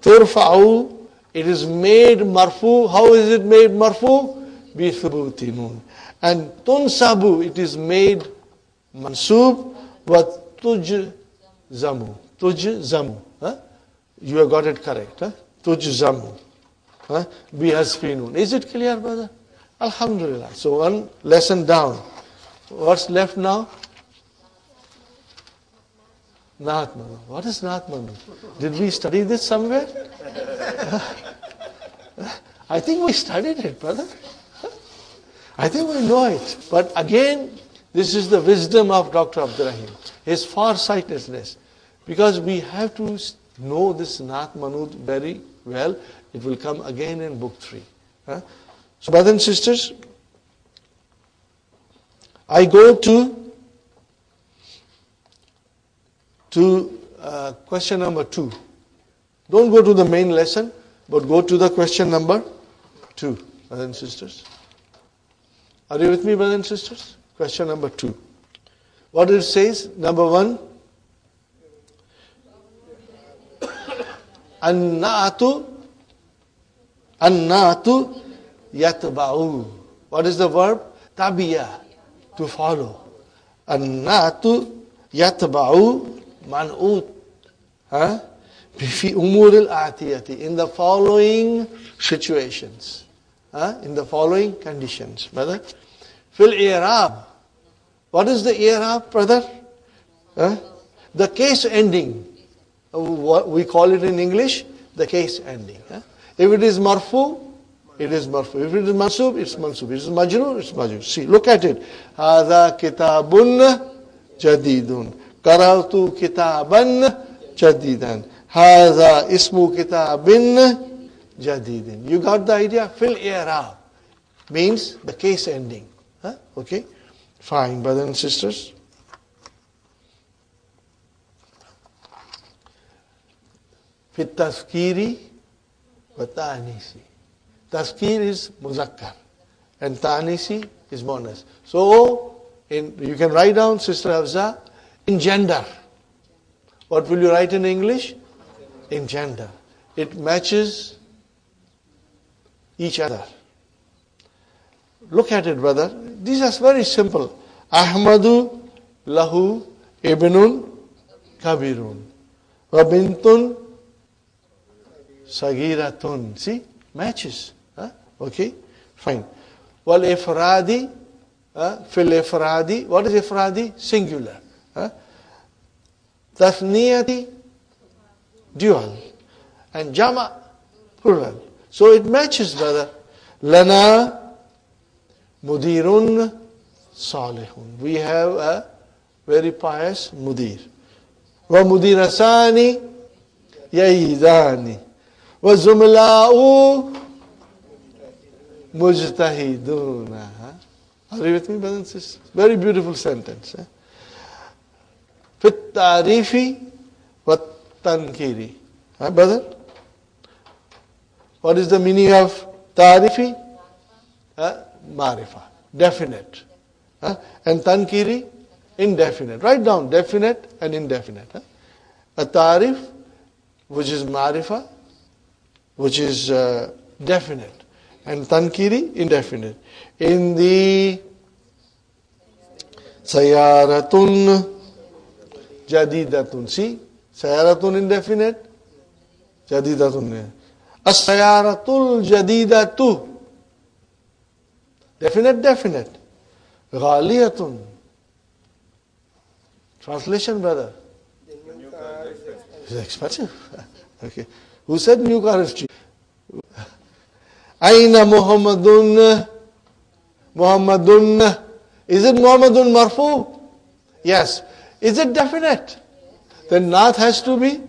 Turfa'u, it is made marfu. How is it made marfu? Bi thubuti nun. And tunsabu, it is made mansub wa tujzamu. Tujzamu. You have got it correct. Tujzamu. Bihasfinun. Is it clear, brother? Alhamdulillah. So one lesson down. What's left now? Naat Manu. What is Naat Manu? Did we study this somewhere? I think we studied it, brother. I think we know it. But again, this is the wisdom of Dr. Abdurrahim. His farsightedness. Because we have to know this Naat Manud very well. It will come again in book 3. So brothers and sisters, I go to question number 2. Don't go to the main lesson, but go to the question number 2, brothers and sisters. Are you with me, brothers and sisters? Question number 2. What it says? Number 1. An-na'atu yatba'u. What is the verb? Tabiya, to follow. An-na'atu yatba'u man'ut. Fi umur al-atiyati. In the following situations. In the following conditions, brother. Fil i'rab. What is the i'rab, brother? The case ending. What we call it in English, the case ending. If it is marfu, it is marfu. If it is mansub, it's mansub. If it is majroor, it's majroor. See, look at it. Hadha kitabun jadidun. Qara'tu kitaban jadidan. Hadha ismu kitabin jadidin. You got the idea? Fil i'rab means the case ending. Okay? Fine, brothers and sisters. Fit tazkiri wa ta'anisi. Tazkir is muzakkar and ta'anisi is muannas. So, you can write down, Sister Hafza, in gender. What will you write in English? In gender. It matches each other. Look at it, brother. These are very simple. Ahmadu lahu ibnun kabirun wa bintun sagiratun. See? Matches. Okay? Fine. Wal ifradi, fil ifradi. What is ifradi? Singular. Tathniyati, dual. And jama, plural. So it matches, brother. Lana mudirun salihun. We have a very pious mudir. Wa mudirasani yaidani. Wa zumla'u mujtahiduna. Are you with me, brothers and sisters? Very beautiful sentence. Fit tarifi wa tankiri. Brother? What is the meaning of tarifi? Marifa. Definite. And tankiri? Indefinite. Write down definite and indefinite. A tarif, which is marifa, which is definite. And tankiri, indefinite. In the sayaratun jadidatun. See? Sayaratun indefinite. Jadidatun. As-sayaratul jadidatu. Definite, definite. Ghaliyatun. Translation, brother. It's expensive. Okay. Who said new car is cheap? Aina Muhammadun. Muhammadun. Is it Muhammadun marfu? Yes. Is it definite? Then naat has to be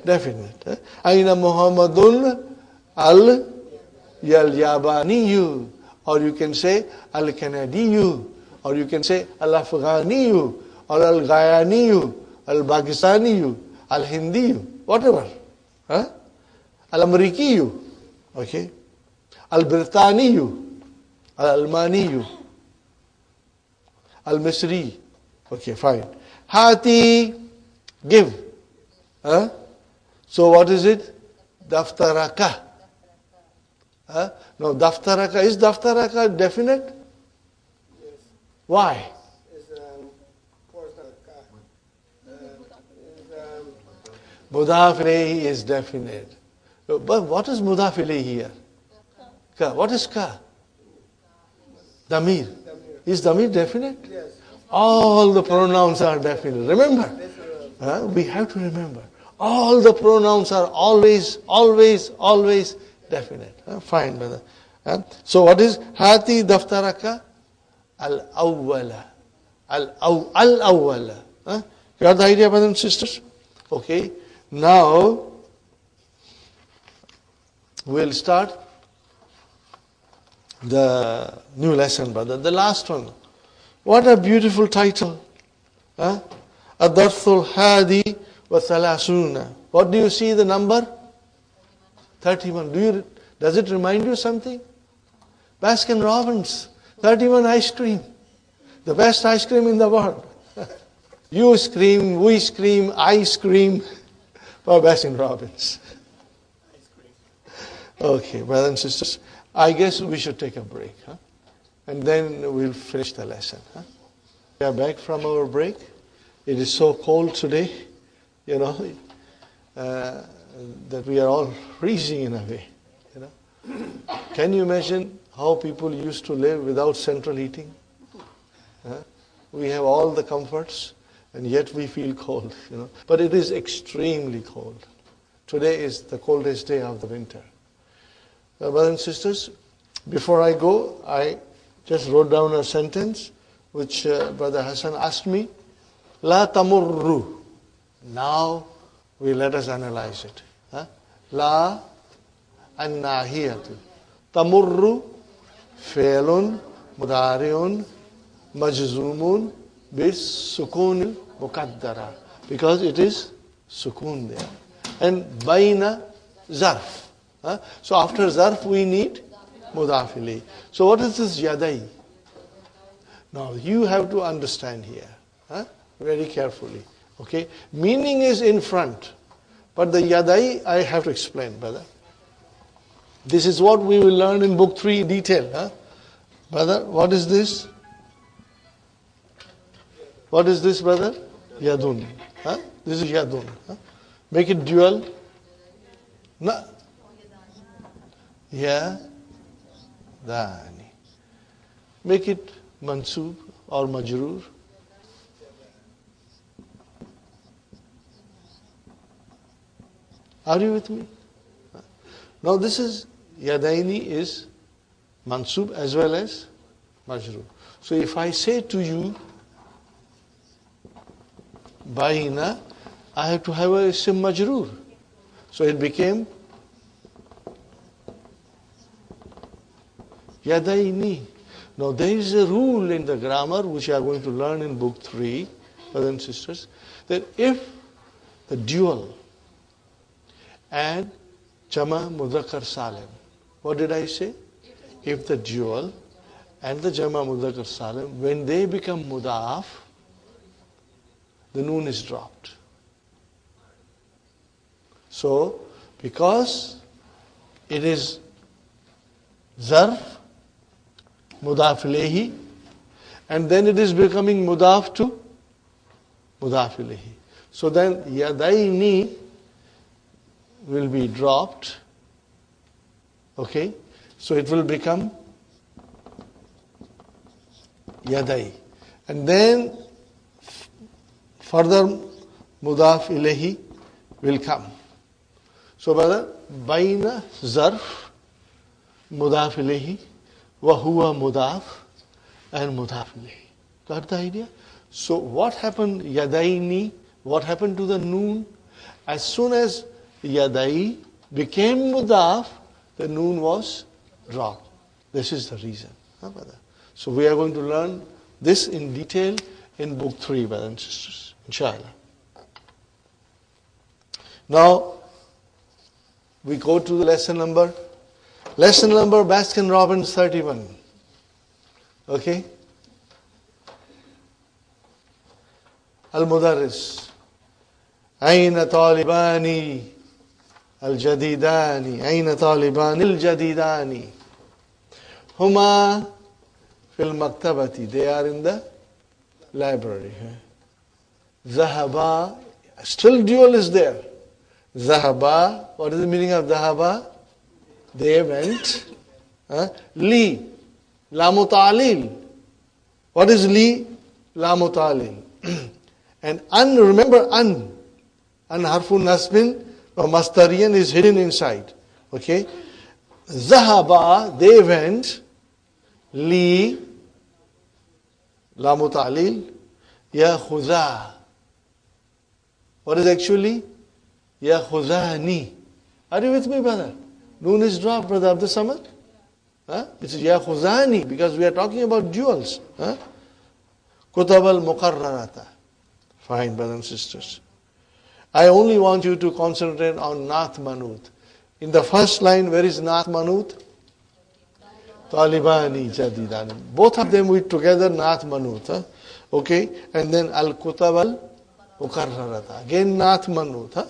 definite. Aina Muhammadun al-Yabaniyu. Or you can say al-Kanadiyu. Or you can say al-Afghaniyu. Or al-Gayaniyu. Al-Pakistaniyu. Al-Hindiyu. Whatever. Al-Amrikiyu. Okay. Al-Britaniyu. Al-Almaniyu. Al-Misri. Okay, fine. Hati, give. So what is it? Daftaraka. No, daftaraka. Is daftaraka definite? Yes. Why? Mudaf ilayhi is definite. But what is mudaf ilayhi here? Ka. What is ka? Damir. Is damir definite? Yes. All the pronouns are definite. Remember? We have to remember. All the pronouns are always, always, always definite. Fine, brother. So what is hati daftaraka? Al-awwala. Al-awwala. You got the idea, brothers and sisters? Okay. Now, we'll start the new lesson, brother. The last one. What a beautiful title. Huh? Adarthul Hadi wa Thalasuna. What do you see the number? 31. Does it remind you something? Baskin Robbins, 31 ice cream. The best ice cream in the world. You scream, we scream, I scream for Baskin Robbins. Okay, brothers and sisters, I guess we should take a break. Huh? And then we'll finish the lesson. Huh? We are back from our break. It is so cold today, that we are all freezing in a way. Can you imagine how people used to live without central heating? We have all the comforts, and yet we feel cold. But it is extremely cold. Today is the coldest day of the winter. Brothers and sisters, before I go, I just wrote down a sentence which Brother Hassan asked me. La tamurru. Now let us analyze it. La annahiyatu. Tamurru fi'lun mudari'un majzumun bis sukun muqaddara. Because it is sukun there. And baina zarf. So after zarf we need mudaf ilayh. So what is this yadai? Now you have to understand here. Very carefully. Okay? Meaning is in front. But the yadai I have to explain, brother. This is what we will learn in book 3 in detail. Brother, what is this? What is this, brother? Yadun. This is yadun. Make it dual. Na. Ya. Dani. Make it mansub or majroor. Are you with me? Now this is Yadaini is mansub as well as majroor. So if I say to you Baina, I have to have a isim majroor. So it became Yadaini. Now there is a rule in the grammar which you are going to learn in book 3, brothers and sisters, that if the dual and Jama Mudhakkar Salim. What did I say? If the dual and the Jama Mudhakkar Salim, when they become mudaf, the noon is dropped. So, because it is zarf, mudaf ilayhi, and then it is becoming mudaf to mudaf ilayhi. So then yadaini will be dropped. Okay? So it will become yadai. And then further mudaf ilayhi will come. So brother, baina zarf mudaf ilayhi wa huwa mudaf and mudaf ilayhi. Got the idea? So what happened yadaini? What happened to the noon? As soon as Yadai became mudaf, the noon was dropped. This is the reason. So we are going to learn this in detail in book 3, brothers and sisters, inshallah. Now, we go to the lesson number Baskin Robbins 31. Okay? Al-Mudarris. أين طالباني الجديدان أين طالبان الجديدان هما في المكتبة. They are in the library. ذهبا, still dual is there. ذهبا, what is the meaning of ذهبا? They went. لي لام تعليل. What is لي? لام تعليل. And an, remember an harfun nasbin or mastariyan is hidden inside. Okay? Zahaba, they went. Li, lamu ta'lil. Ya khuza. What is actually? Ya khuzani. Are you with me, brother? Noon is dropped, brother Abdul Samad. It's ya khuzani because we are talking about duals. Kutab al-Muqarrarata. Fine, brothers and sisters. I only want you to concentrate on Nath Manut. In the first line, where is Nath Manut? Talibani Jadidani. Both of them with together Nath Manut. Huh? Okay, and then Al-Kutab al-Muqarrarata. Again Nath Manut. Huh?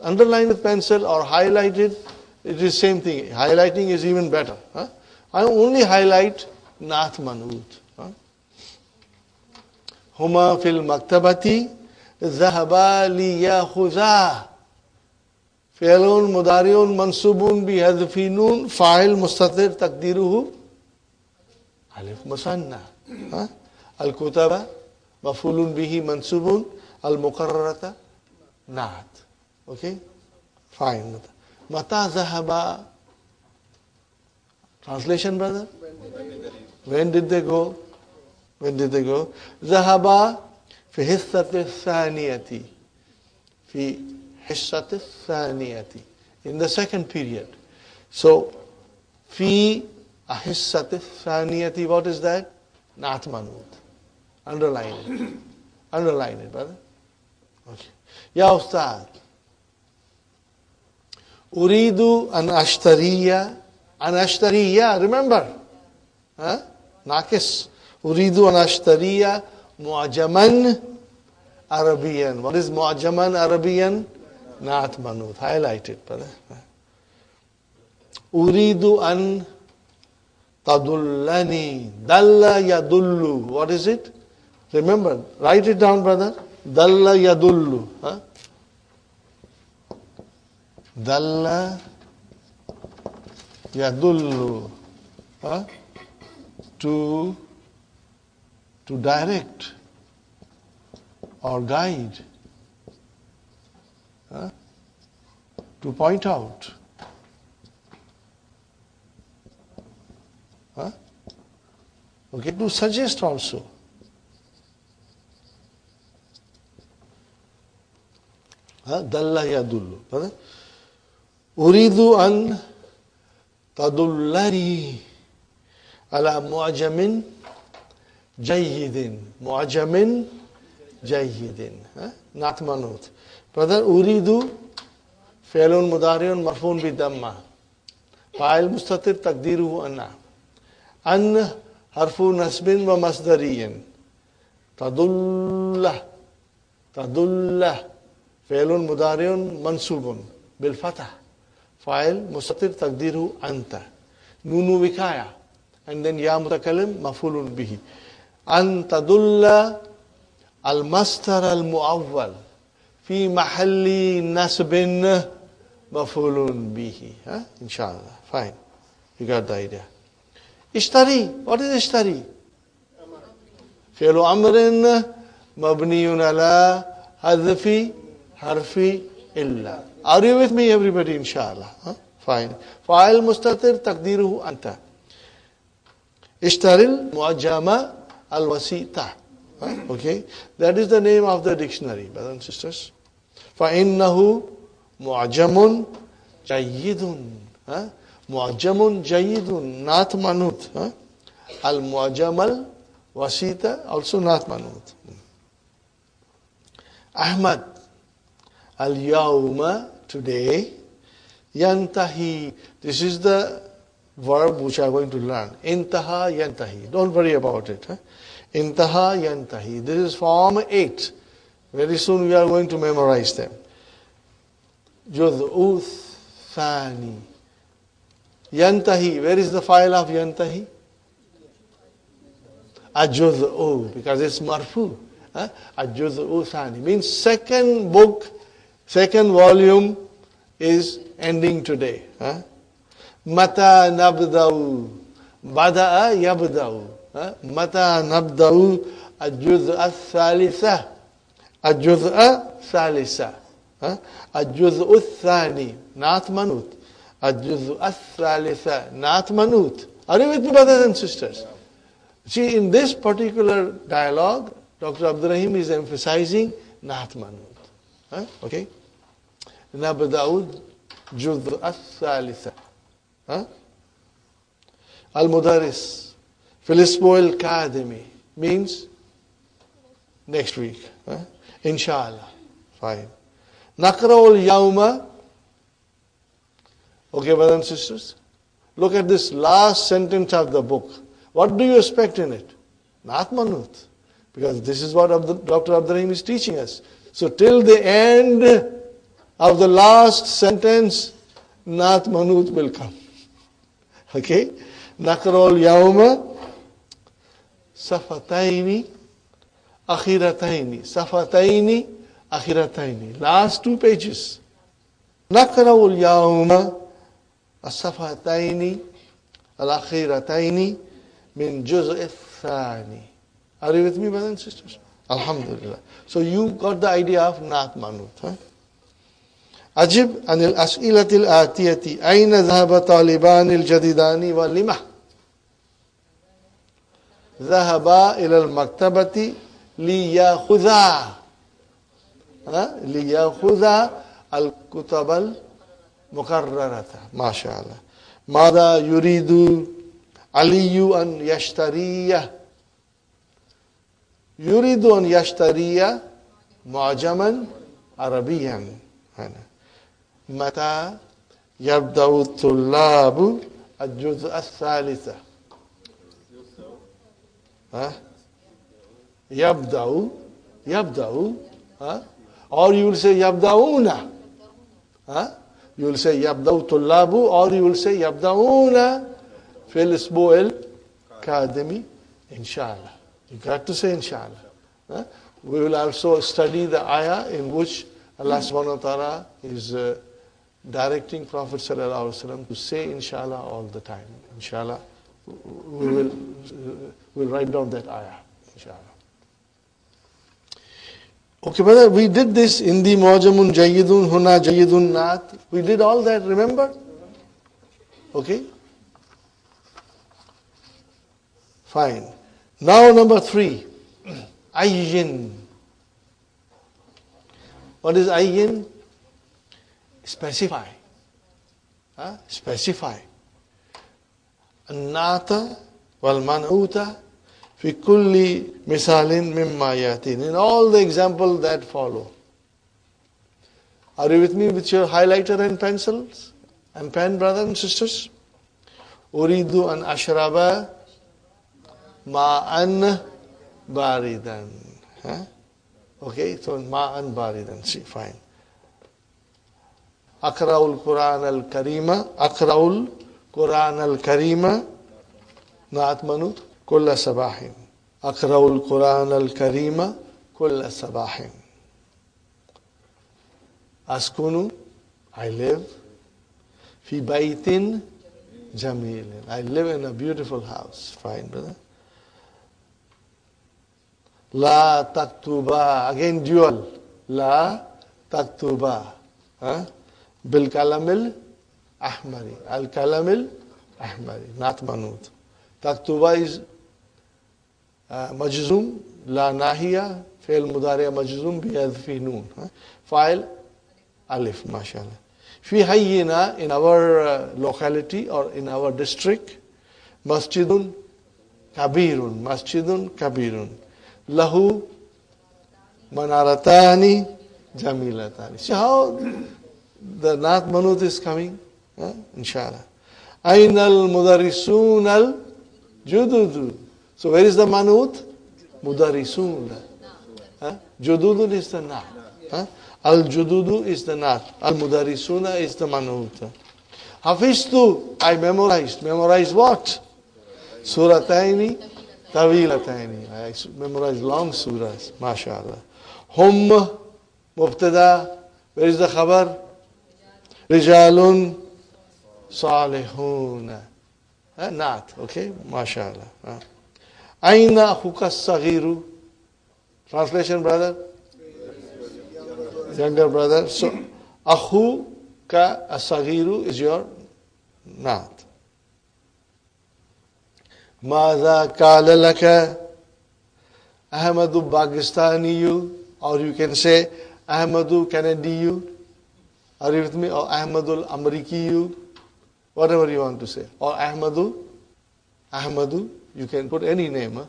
Underline with pencil or highlight it. It is same thing. Highlighting is even better. Huh? I only highlight Nath Manut. Huh? Huma fil maktabati ذهبا ليأخذا فعل مضارع منصوب بحذف نون فاعل مستتر تقديره ألف مثنى الكتب مفعول به منصوب المقررة نعت. Okay, fine. متى ذهب? Translation, brother? When did they go? When did they go? ذهب في حصة الثانية في حصة الثانية in the second period. So في حصة الثانية, what is that? Nath Manut. Underline it. Underline it, brother. Okay. يا أستاذ أريد أن أشتري remember ناقص أريد أن أشتري معجما عربيا. What is معجما عربيا? Nath Manut. Highlight it, brother. أريد أن تدلني. دل يدل. What is it? Remember, write it down, brother. دل يدل. دل يدل. To direct or guide, to point out. Okay, to suggest also. Dalla yadullu. Uridu an tadullari ala mu'ajamin jayyidin. Mu'ajamin jayyidin. Nath Manut. Brother, uridu fi'lun mudari'un marfu'un bi damma. Fa'il mustatir taqdiruhu anna. An harfu nasbin wa masdariyin. Tadullah. Tadullah. Fi'lun mudari'un mansubun bil fatah. Fa'il mustatir taqdiruhu anta. Nunu wikaya. And then ya mutakallim maf'ulun bihi. An tadulla al-mastar al-mu'awwal fi mahalli nasbin maf'ulun bihi. Inshallah. Fine. You got the idea. Ishtari. What is ishtari? Fi'lu amrin mabniyun ala hadfi harfi illa. Are you with me, everybody? Inshallah. Fine. Fa'il mustatir taqdiruhu anta. Ishtaril mu'ajjama al-wasita. Okay. That is the name of the dictionary, brothers and sisters. فَإِنَّهُ مُعْجَمٌ جَيِّدٌ. Mu'ajjamun jayyidun, Nath Manut. Al-mu'ajjam al-wasita, also Nath Manut. Ahmad, al-yawma, today. Yantahi, this is the verb which I am going to learn. Intaha yantahi. Don't worry about it. Intaha yantahi. This is form 8. Very soon we are going to memorize them. Juz'u thani. Yantahi. Where is the file of yantahi? Ajuz'u. Because it's marfu. Ajuz'u thani. Means second book, second volume is ending today. Mata nabda'u. Bada'a yabda'u. Mata nabda'u al-juz'a thalitha. Al-juz'a thalitha. Al-juz'u thani. Nath Manut. Al-juz'a thalitha. Nath Manut. Are you with me, brothers and sisters? See, in this particular dialogue, Dr. Abdul Rahim is emphasizing Nath Manut. Okay? Nabda'u juz'a thalitha. Al-Mudaris, Filispo al-Kadimi, means next week. Inshallah. Fine. Nakra'ul yawma. Okay, brothers and sisters. Look at this last sentence of the book. What do you expect in it? Naat Manut. Because this is what Dr. Abdurrahim is teaching us. So till the end of the last sentence, Naat Manut will come. Okay? Nakra'ul yawma safataini akhirataini. Safataini akhirataini. Last 2 pages. Nakra'ul yawma الصفحتين الأخيرتين من جزء الثاني. Are you with me, brothers and sisters? Alhamdulillah. So you got the idea of Naat Manut. أجب عن الأسئلة الآتية. أين ذهب طالبان الجديدان ولما؟ ذهبا إلى المكتبة ليأخذا الكتب المكررة. ما شاء الله. ماذا يريد علي أن يشتريه؟ يريد أن يشتري معجما عربيا. متى يبدأ الطلاب الجزء الثالث؟ يبدأ or you will say يبدأون. You will say يبدأ الطلاب or you will say يبدأون في الأسبوع القادم inshallah. You got to say inshallah. We will also study the ayah in which Allah subhanahu wa ta'ala is directing Prophet sallallahu alaihi wasallam to say inshallah all the time. Inshallah. We'll write down that ayah. Inshallah. Okay, brother, we did this in the Mu'jamun Jayyidun, Huna Jayyidun Naat. We did all that, remember? Okay? Fine. Now number 3. Ayyin. What is ayyin? Specify. Specify. An-nata wal-man'uta fi kulli misalin mimma yatin. In all the examples that follow. Are you with me with your highlighter and pencils and pen, brothers and sisters? Uridu an ashraba ma'an baridan. Okay, so ma'an baridan. See, fine. Akra'ul Quran al-Karima. Akra'ul Quran al-Karima. Naat Manut. Kulla sabahin. Akra'ul Quran al-Karima. Kulla sabahin. Askunu. I live. Fi baytin jamilin. I live in a beautiful house. Fine, brother. La taktuba. Again dual. La taktuba. Bil kalamil ahmari. Al kalamil ahmari. Naat Manut. Taktuba is majzum. La nahiya. Fail mudariya majzum. Biyadfi noon. File alif. MashaAllah. Fi hayyina, in our locality or in our district. Masjidun kabirun. Masjidun kabirun. Lahu manaratani jamilatani. See how the Naat Manut is coming? Inshallah. Ainal mudarisun al jududu. So where is the Manut? Mudarisun. Jududun is the Naat. Al jududu is the Naat. Al mudarisuna is the Manut. Hafiztu, I memorized. Memorized what? Surataini Tawilatani. I memorized long surahs. MashaAllah. Hum mubtada. Where is the khabar? Rijalun salihun. Naat. Okay? MashaAllah. Aina akhuka saghiru. Translation, brother? Younger brother. So, akhuka as-saghiru is your naat. Maza kala laka Ahmadu Pakistaniyu, or you can say Ahmadu Canadiyu. Are you with me? Or Ahmadul Amrikiyu, whatever you want to say. Or Ahmadu, you can put any name.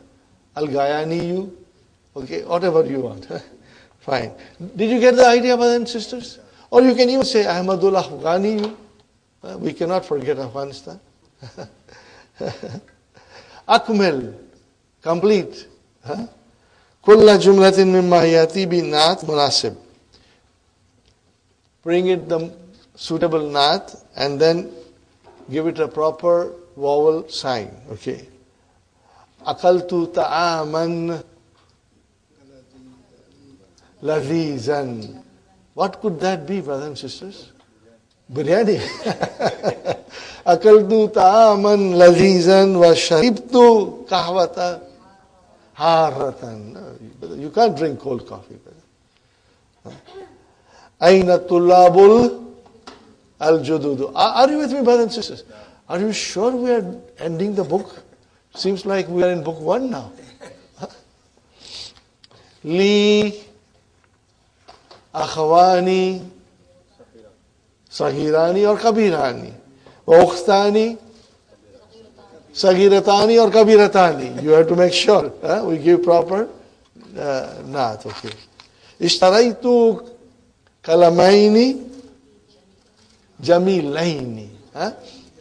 Al Gayaniyu, Okay, whatever you want. Fine. Did you get the idea, brothers and sisters? Or you can even say Ahmadul Afghani. We cannot forget Afghanistan. Akmal, complete. Kulla jumlatin mimma yati bi naat munasib. Bring it the suitable naat and then give it a proper vowel sign. Okay. Akaltu ta'aman ladhizan. What could that be, brothers and sisters? Biryani. Akaltu ta'aman ladhizan wa sharibtu kahwata haratan. You can't drink cold coffee. Aina tullabul al-jududu. Are you with me, brothers and sisters? Are you sure we are ending the book? Seems like we are in book 1 now. Li akhawani sagirani or kabirani. Ukhtani sagiratani or kabiratani. You have to make sure we give proper naat. Okay. Ishtaraitu kalamaini jamilaini.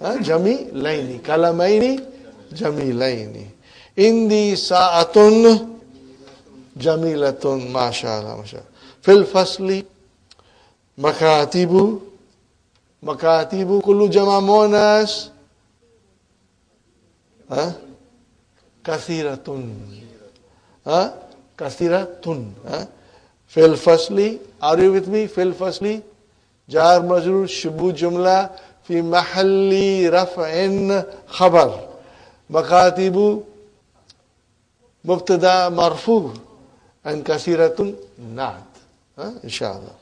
Jamilaini. Kalamaini jamilaini. Indi sa'atun jamilatun. MashaAllah. MashaAllah. Fil fasli makatibu. Makatibu kullu jama monas. Kathiratun. Kathiratun. Fil fasli. Are you with me? Fil fasli. Jar majrur shubu jumla fi mahalli raf'in khabar. Makatibu mubtada marfu and kathiratun naat. Inshallah.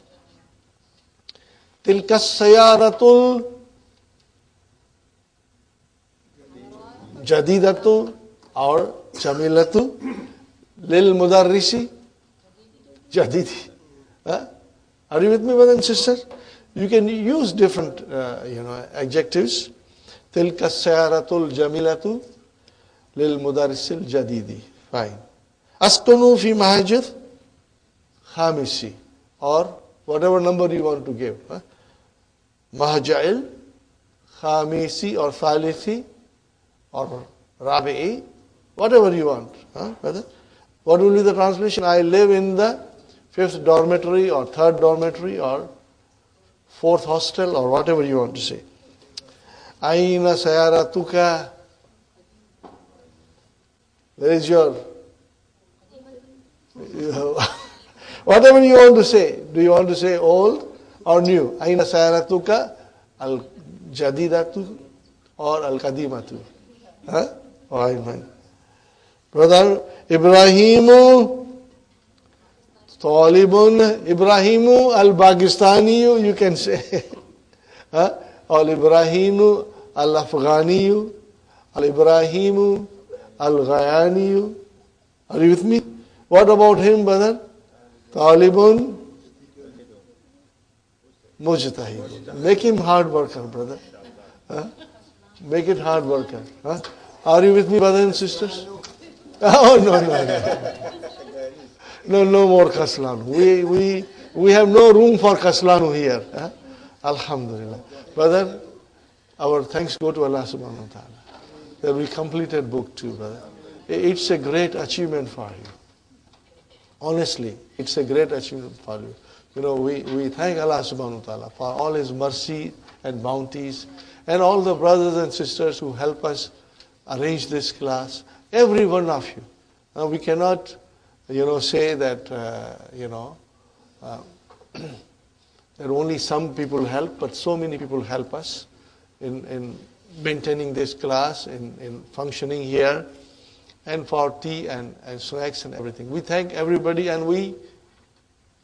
Tilka sayaratul jadidatu or jamilatu lil mudarrisi jadidi. Are you with me, brothers and sisters? You can use different adjectives. Tilka sayaratul jamilatu lil mudarrisil jadidi. Fine. Askunu fi mahajir khamisi, or whatever number you want to give. Mahaja'il, khamisi or thalisi or rabi'i, whatever you want. What will be the translation? I live in the 5th dormitory or 3rd dormitory or 4th hostel or whatever you want to say. Aina sayaratuka. Where is your... Whatever you want to say. Do you want to say old or new? Aina sayaratuka al-jadidatu or al-kadimatu. Alright, brother Ibrahimu Talibun Ibrahimu al-Bagistaniyu, you can say. Al-Ibrahimu al-Afghaniyu, al-Ibrahimu al-Ghayaniyu. Are you with me? What about him, brother? Talibun Mujtahid. Make him hard worker, brother. Make it hard worker. Are you with me, brothers and sisters? Oh, no. No more Kaslanu. We have no room for Kaslanu here. Alhamdulillah. Brother, our thanks go to Allah subhanahu wa ta'ala that we completed book 2, brother. It's a great achievement for you. Honestly, it's a great achievement for you. We thank Allah subhanahu wa ta'ala for all His mercy and bounties and all the brothers and sisters who help us arrange this class. Every one of you. We cannot, say that, that only some people help, but so many people help us in maintaining this class, in functioning here, and for tea and snacks and everything. We thank everybody, and we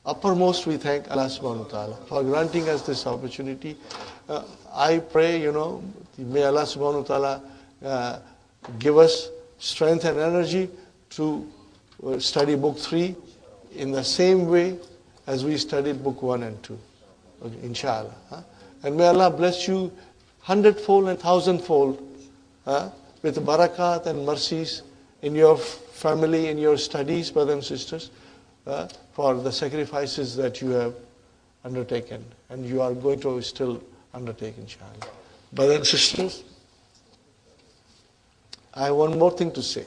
thank Allah subhanahu wa ta'ala for granting us this opportunity. I pray, may Allah subhanahu wa ta'ala give us strength and energy to study book 3 in the same way as we studied book 1 and 2. Okay, inshallah. And may Allah bless you 100-fold and 1,000-fold with barakat and mercies in your family, in your studies, brothers and sisters, for the sacrifices that you have undertaken and you are going to still undertake, inshallah. Brothers and sisters, I have one more thing to say.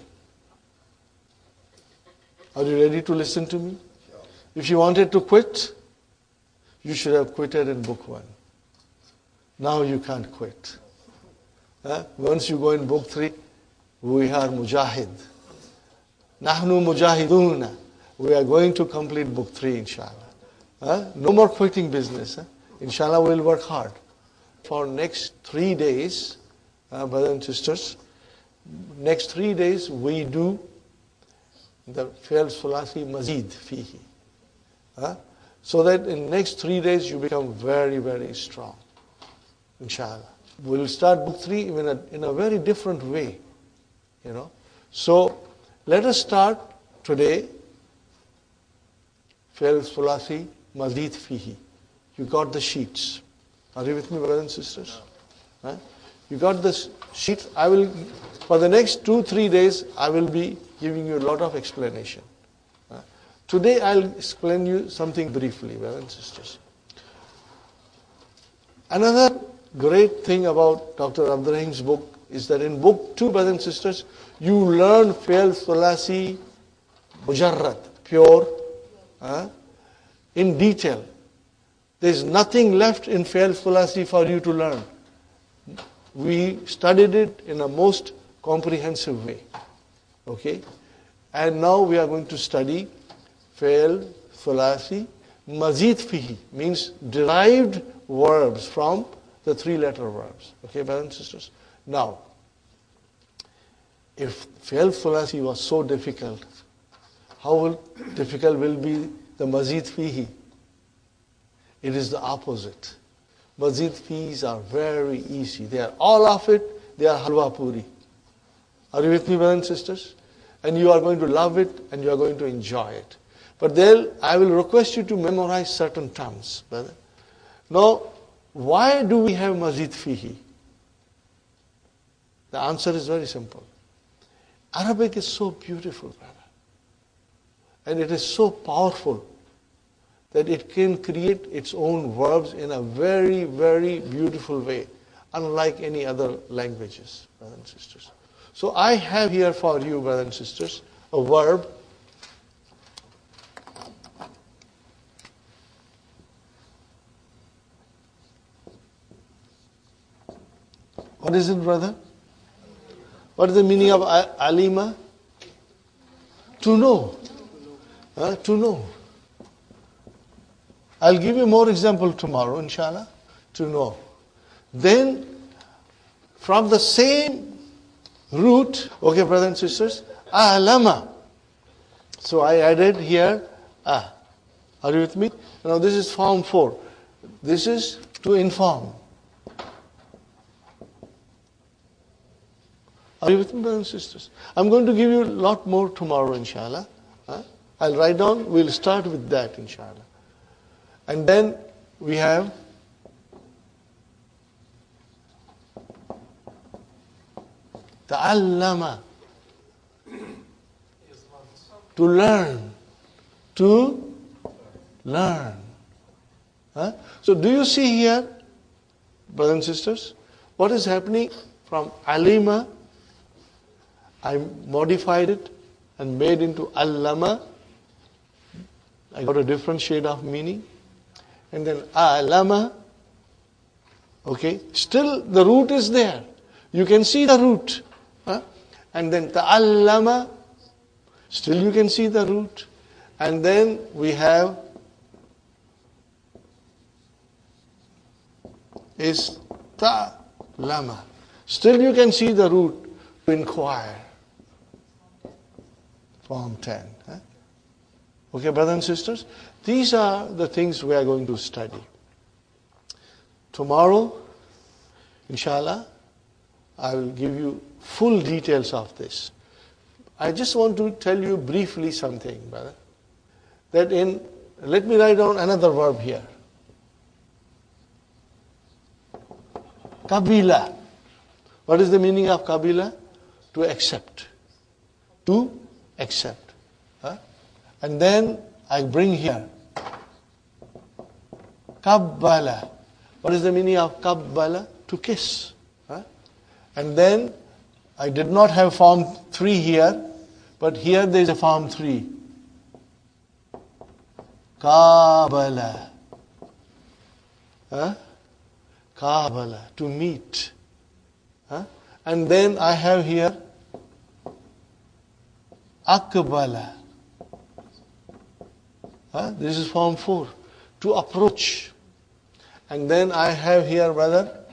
Are you ready to listen to me? If you wanted to quit, you should have quitted in book 1. Now you can't quit. Once you go in book 3, we are mujahid. Nahnu mujahiduna. We are going to complete book 3, inshallah. No more quitting business. Inshallah, we'll work hard. For next 3 days, brothers and sisters, next 3 days we do the Fi'l Sulasi Mazid Fihi. So that in next 3 days you become very, very strong. Inshallah. We'll start book 3 in a very different way. So let us start today Fi'l Sulasi Mazid Fihi. You got the sheets. Are you with me, brothers and sisters? You got the sheets. For the next 2-3 days, I will be giving you a lot of explanation. Today, I'll explain you something briefly, brothers and sisters. Another great thing about Dr. Abdurrahim's book is that in book 2, brothers and sisters, you learn Fi'l Sulasi Mujarrad, pure, in detail. There's nothing left in Fi'l Sulasi for you to learn. We studied it in a most comprehensive way. Okay? And now we are going to study Fi'l Sulasi Mazid Fihi, means derived verbs from the 3-letter verbs. Okay, brothers and sisters? Now, if Fi'l Sulasi was so difficult, how difficult will be the Mazid Fihi? It is the opposite. Mazid Fihis are very easy. They are all of it, they are halwa puri. Are you with me, brothers and sisters? And you are going to love it and you are going to enjoy it. But then I will request you to memorize certain terms, brother. Now, why do we have Mazid Fihi? The answer is very simple. Arabic is so beautiful, brother. And it is so powerful that it can create its own verbs in a very, very beautiful way, unlike any other languages, brothers and sisters. So I have here for you, brothers and sisters, a verb. What is it, brother? What is the meaning of alima? To know. To know. I'll give you more example tomorrow, inshallah, to know. Then, from the same root, okay, brothers and sisters, alama. So I added here, Are you with me? Now this is form 4. This is to inform. Are you with me, brothers and sisters? I'm going to give you a lot more tomorrow, inshallah. I'll write down, we'll start with that, inshallah. And then we have ta'allama, to learn, to learn. So do you see here, brothers and sisters, what is happening from alima? I modified it and made into allama. I got a different shade of meaning. And then alama, okay, still the root is there. You can see the root. And then ta'allama, still you can see the root. And then we have is ta'lama. Still you can see the root, to inquire. Form 10. Okay, brothers and sisters, these are the things we are going to study. Tomorrow, inshallah, I will give you full details of this. I just want to tell you briefly something, brother. Let me write down another verb here. Kabila. What is the meaning of kabila? To accept. to accept. And then I bring here Qabbala. What is the meaning of Qabbala? To kiss. And then I did not have form 3 here, but here there is a form 3. Qabala. Qabala, to meet. And then I have here Aqbala. This is form 4, to approach. And then I have here, brother,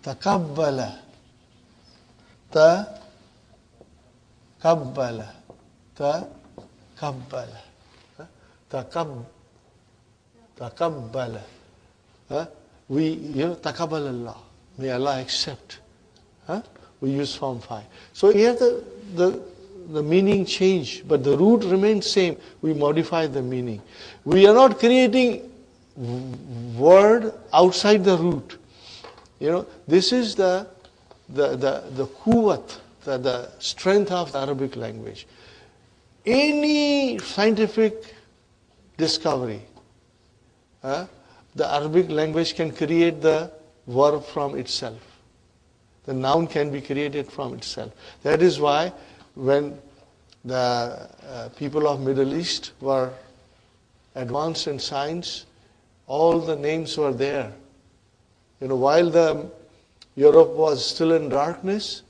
Taqabbala. Taqabbala. Taqabbala. Taqabbala. Taqabbal Allah. May Allah accept. We use form 5. So here the meaning changed, but the root remains same. We modify the meaning. We are not creating word outside the root. This is the quwwat, the strength of the Arabic language. Any scientific discovery, the Arabic language can create the verb from itself. The noun can be created from itself. That is why when the people of Middle East were advanced in science, all the names were there. While the Europe was still in darkness,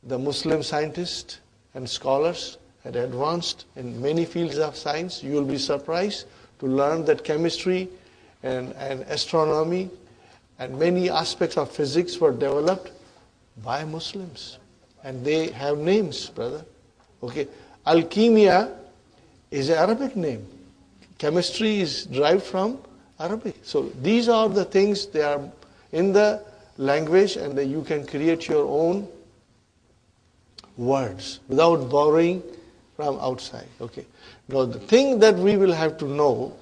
the Muslim scientists and scholars had advanced in many fields of science. You will be surprised to learn that chemistry and astronomy and many aspects of physics were developed by Muslims. And they have names, brother. Okay. Alchemia is an Arabic name. Chemistry is derived from Arabic. So these are the things, they are in the language, and you can create your own words without borrowing from outside. Okay. Now the thing that we will have to know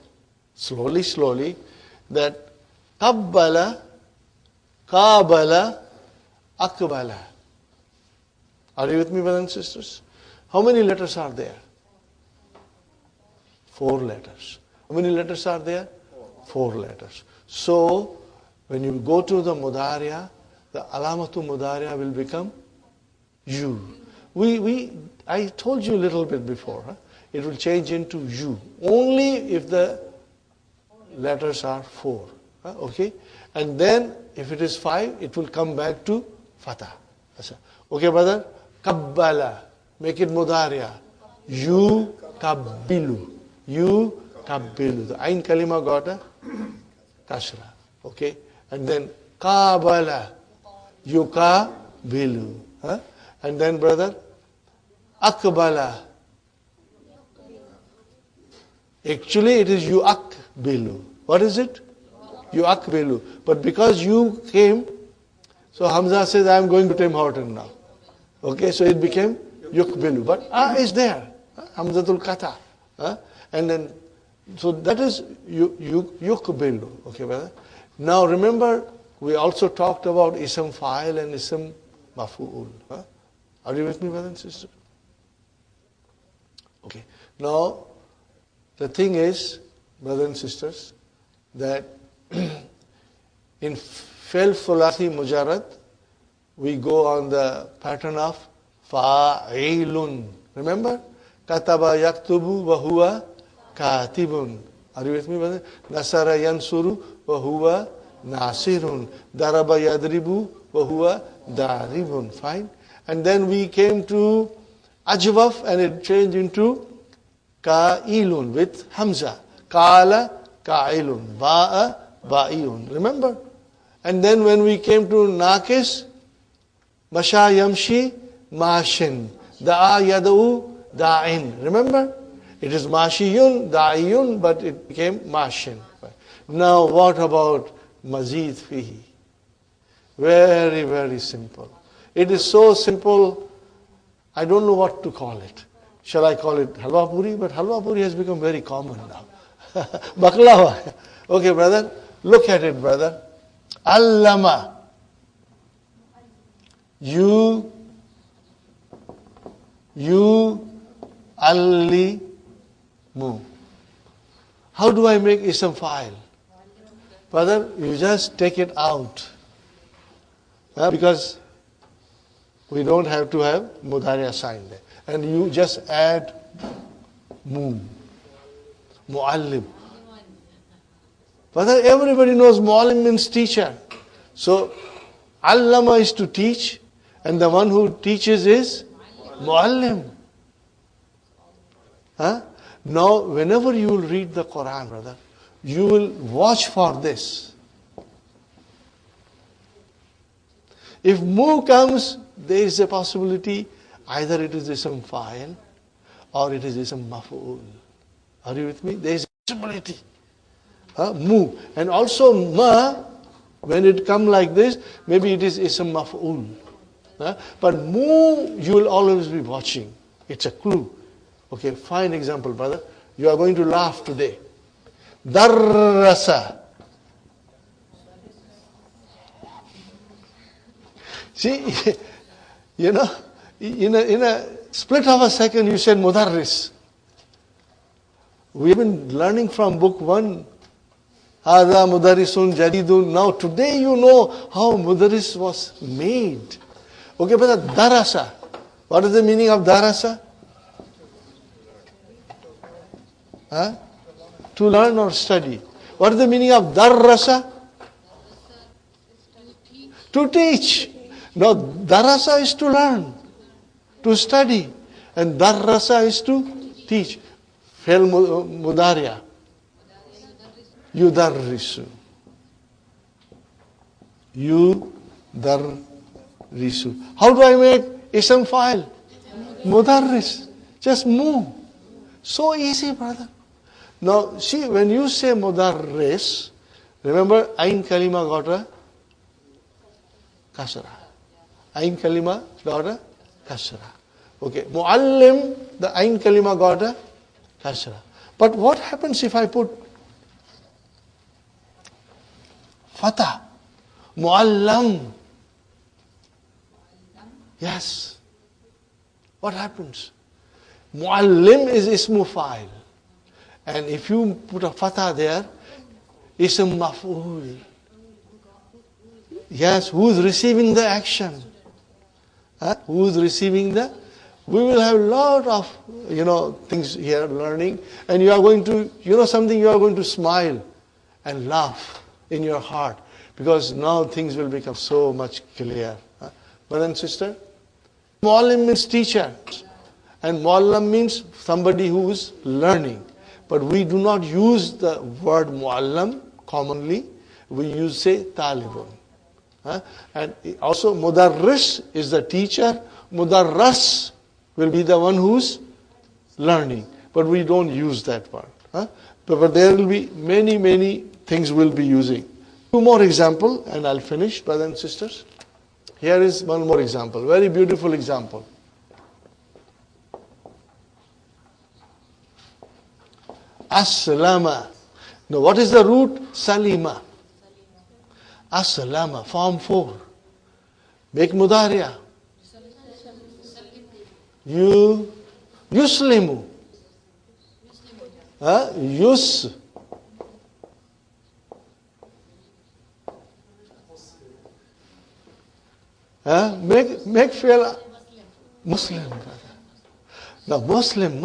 slowly, that Qabbala, Qabala, Aqbala. Are you with me, brothers and sisters? How many letters are there? 4 letters. How many letters are there? 4 letters. So, when you go to the Mudariya, the Alamatu Mudariya will become you. I told you a little bit before. It will change into you. Only if the letters are 4. Okay? And then, if it is 5, it will come back to Fatah. Okay, brother? Qabbala. Make it Mudariya. You kabbilu. You kabbilu. The Ain Kalima got a Kasra. Okay? And then Qabala. You kabilu. And then, brother, Aqbala. Actually, it is you akbilu. What is it? You akbilu. But because you came, so Hamza says, I am going to Tim Horton now. Okay, so it became yukbilu. But is there. Hamzatul Kata. And then, so that is yukbilu. Okay, brother? Now remember, we also talked about ism fa'il and ism maf'ul. Are you with me, brother and sister? Okay. Now, the thing is, brothers and sisters, that in Fi'l Thulathi Mujarrad, we go on the pattern of fa'ilun. Remember? Kataba yaktubu wa huwa katibun. Are you with me, brother? Nasara yansuru wa huwa nasirun. Daraba yadribu wa huwa daribun. Fine. And then we came to Ajwaf, and it changed into Ka'ilun with Hamza. Ka'ala Ka'ilun. Ba'a Ba'iyun. Remember? And then when we came to Naqis, Masha Yamshi Mashin. Da'a Yada'u Da'in. Remember? It is Mashiyun, Da'iyun, but it became Mashin. Now what about Mazid Fihi? Very, very simple. It is so simple, I don't know what to call it. Shall I call it Halwa Puri? But Halwa Puri has become very common now. Baklava. Okay, brother. Look at it, brother. Allama. You allimu. How do I make ism fa'il? Brother, you just take it out. Because we don't have to have mudari sign there. And you just add mu'allim. Brother, everybody knows mu'allim means teacher. So, allama is to teach, and the one who teaches is mu'allim. Now, whenever you will read the Quran, brother, you will watch for this. If mu comes, there is a possibility either it is ism fa'il or it is ism maf'ul. Are you with me? There is a possibility. Mu. And also ma, when it come like this, maybe it is ism maf'ul. But mu, you will always be watching. It's a clue. Okay, fine example, brother. You are going to laugh today. Darrasa. See, in a split of a second you said mudarris. We have been learning from book 1. Hada mudarrisun jadidun. Now today you know how mudarris was made. Okay, but darasa. What is the meaning of darasa? To learn or study. What is the meaning of darrasa? To teach. Now, darasa is to learn, to study. And darrasa is to teach. Fail mudaria. Yudarrisu. Yudarrisu. How do I make ism fa'il? Mudarris. Just move. So easy, brother. Now, see, when you say mudarris, remember, ain kalima got a kasra. Ain kalima got a kasra. Okay, muallim, the ain kalima got a kasra. But what happens if I put fatah? Muallam. Yes. What happens? Muallim is ismu fa'il. And if you put a fatah there, ism maf'ul. Yes, who is receiving the action? Who is receiving the? We will have a lot of, things here learning. And you are going to, something, you are going to smile and laugh in your heart. Because now things will become so much clear. Brother and sister, muallim means teacher. And muallam means somebody who is learning. But we do not use the word muallam commonly. We say talibun. And also mudarris is the teacher. Mudarras will be the one who's learning. But we don't use that word. But there will be many things we'll be using. Two more examples and I'll finish, brothers and sisters. Here is one more example. Very beautiful example. As-salama. Now what is the root? Salima. As-salama. Form 4. Make mudariya. Yuslimu. Yus. Make feel Muslim, brother. Now Muslim.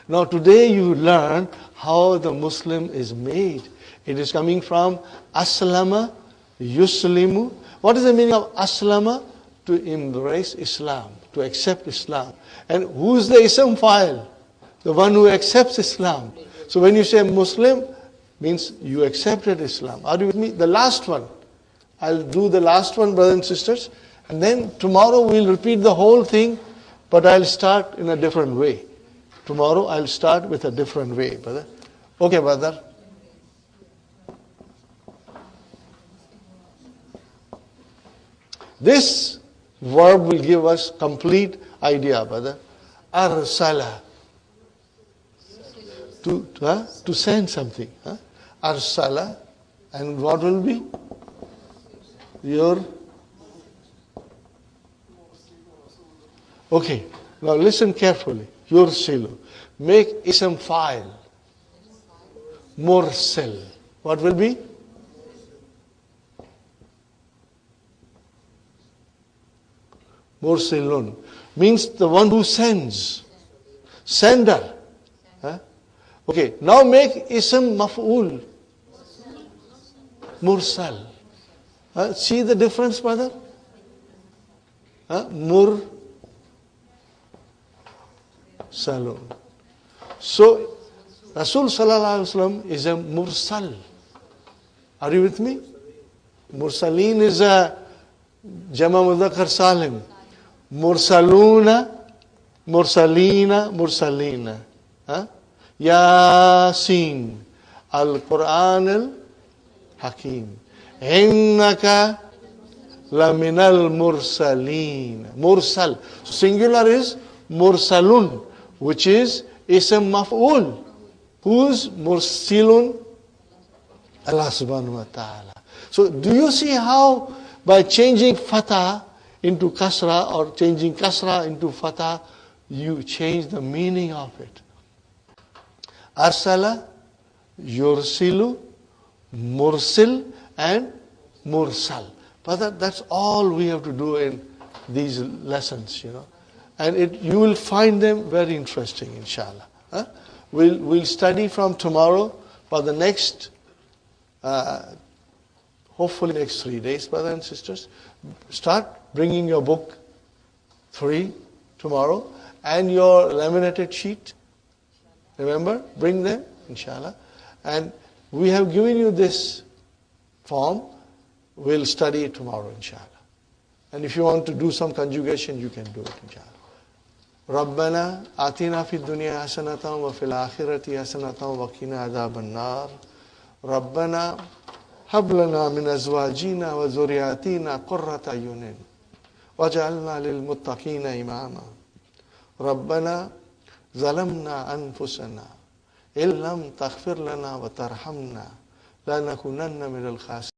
Now today you learn how the Muslim is made. It is coming from aslama, yuslimu. What is the meaning of aslama? To embrace Islam, to accept Islam. And who is the ism fa'il? The one who accepts Islam. So when you say Muslim, means you accepted Islam. Are you with me? The last one. I'll do the last one, brothers and sisters. And then tomorrow we'll repeat the whole thing, but I'll start in a different way. Tomorrow I'll start with a different way, brother. Okay, brother. This verb will give us complete idea, brother. Arsala. To send something. Arsala. And what will be? Your Okay, now listen carefully. Yursilu. Make ism file. Mursal. What will be? Mursilun. Means the one who sends. Sender. Huh? Okay, now make ism maf'ul. Mursal. See the difference, brother? Mursalun. So, Rasul Sallallahu Alaihi Wasallam is a mursal. Are you with me? Mursaleen is a Jama Mudhakkar Salim. Mursaluna, Mursalina, Mursalina. Yasin. Al-Quran al-Hakim. Innaka laminal mursaleen. Mursal. Singular is mursalun, which is ism maf'ul. Who's mursilun? Allah subhanahu wa ta'ala. So do you see how by changing fatah into kasra or changing kasra into fatah, you change the meaning of it? Arsala, yursilu, mursil, and mursal. But that's all we have to do in these lessons, And you will find them very interesting, inshallah. We'll study from tomorrow for the next, hopefully next 3 days, brothers and sisters. Start bringing your book 3 tomorrow and your laminated sheet. Remember, bring them, inshallah. And we have given you this form. We'll study it tomorrow, inshallah. And if you want to do some conjugation, you can do it, inshallah. ربنا آتنا في الدنيا حسنة وفي الآخرة حسنة وقنا عذاب النار ربنا هب لنا من أزواجنا وذرياتنا قرة أعين واجعلنا للمتقين إماما ربنا ظلمنا أنفسنا إن لم تغفر لنا وترحمنا لنكونن من الخاسرين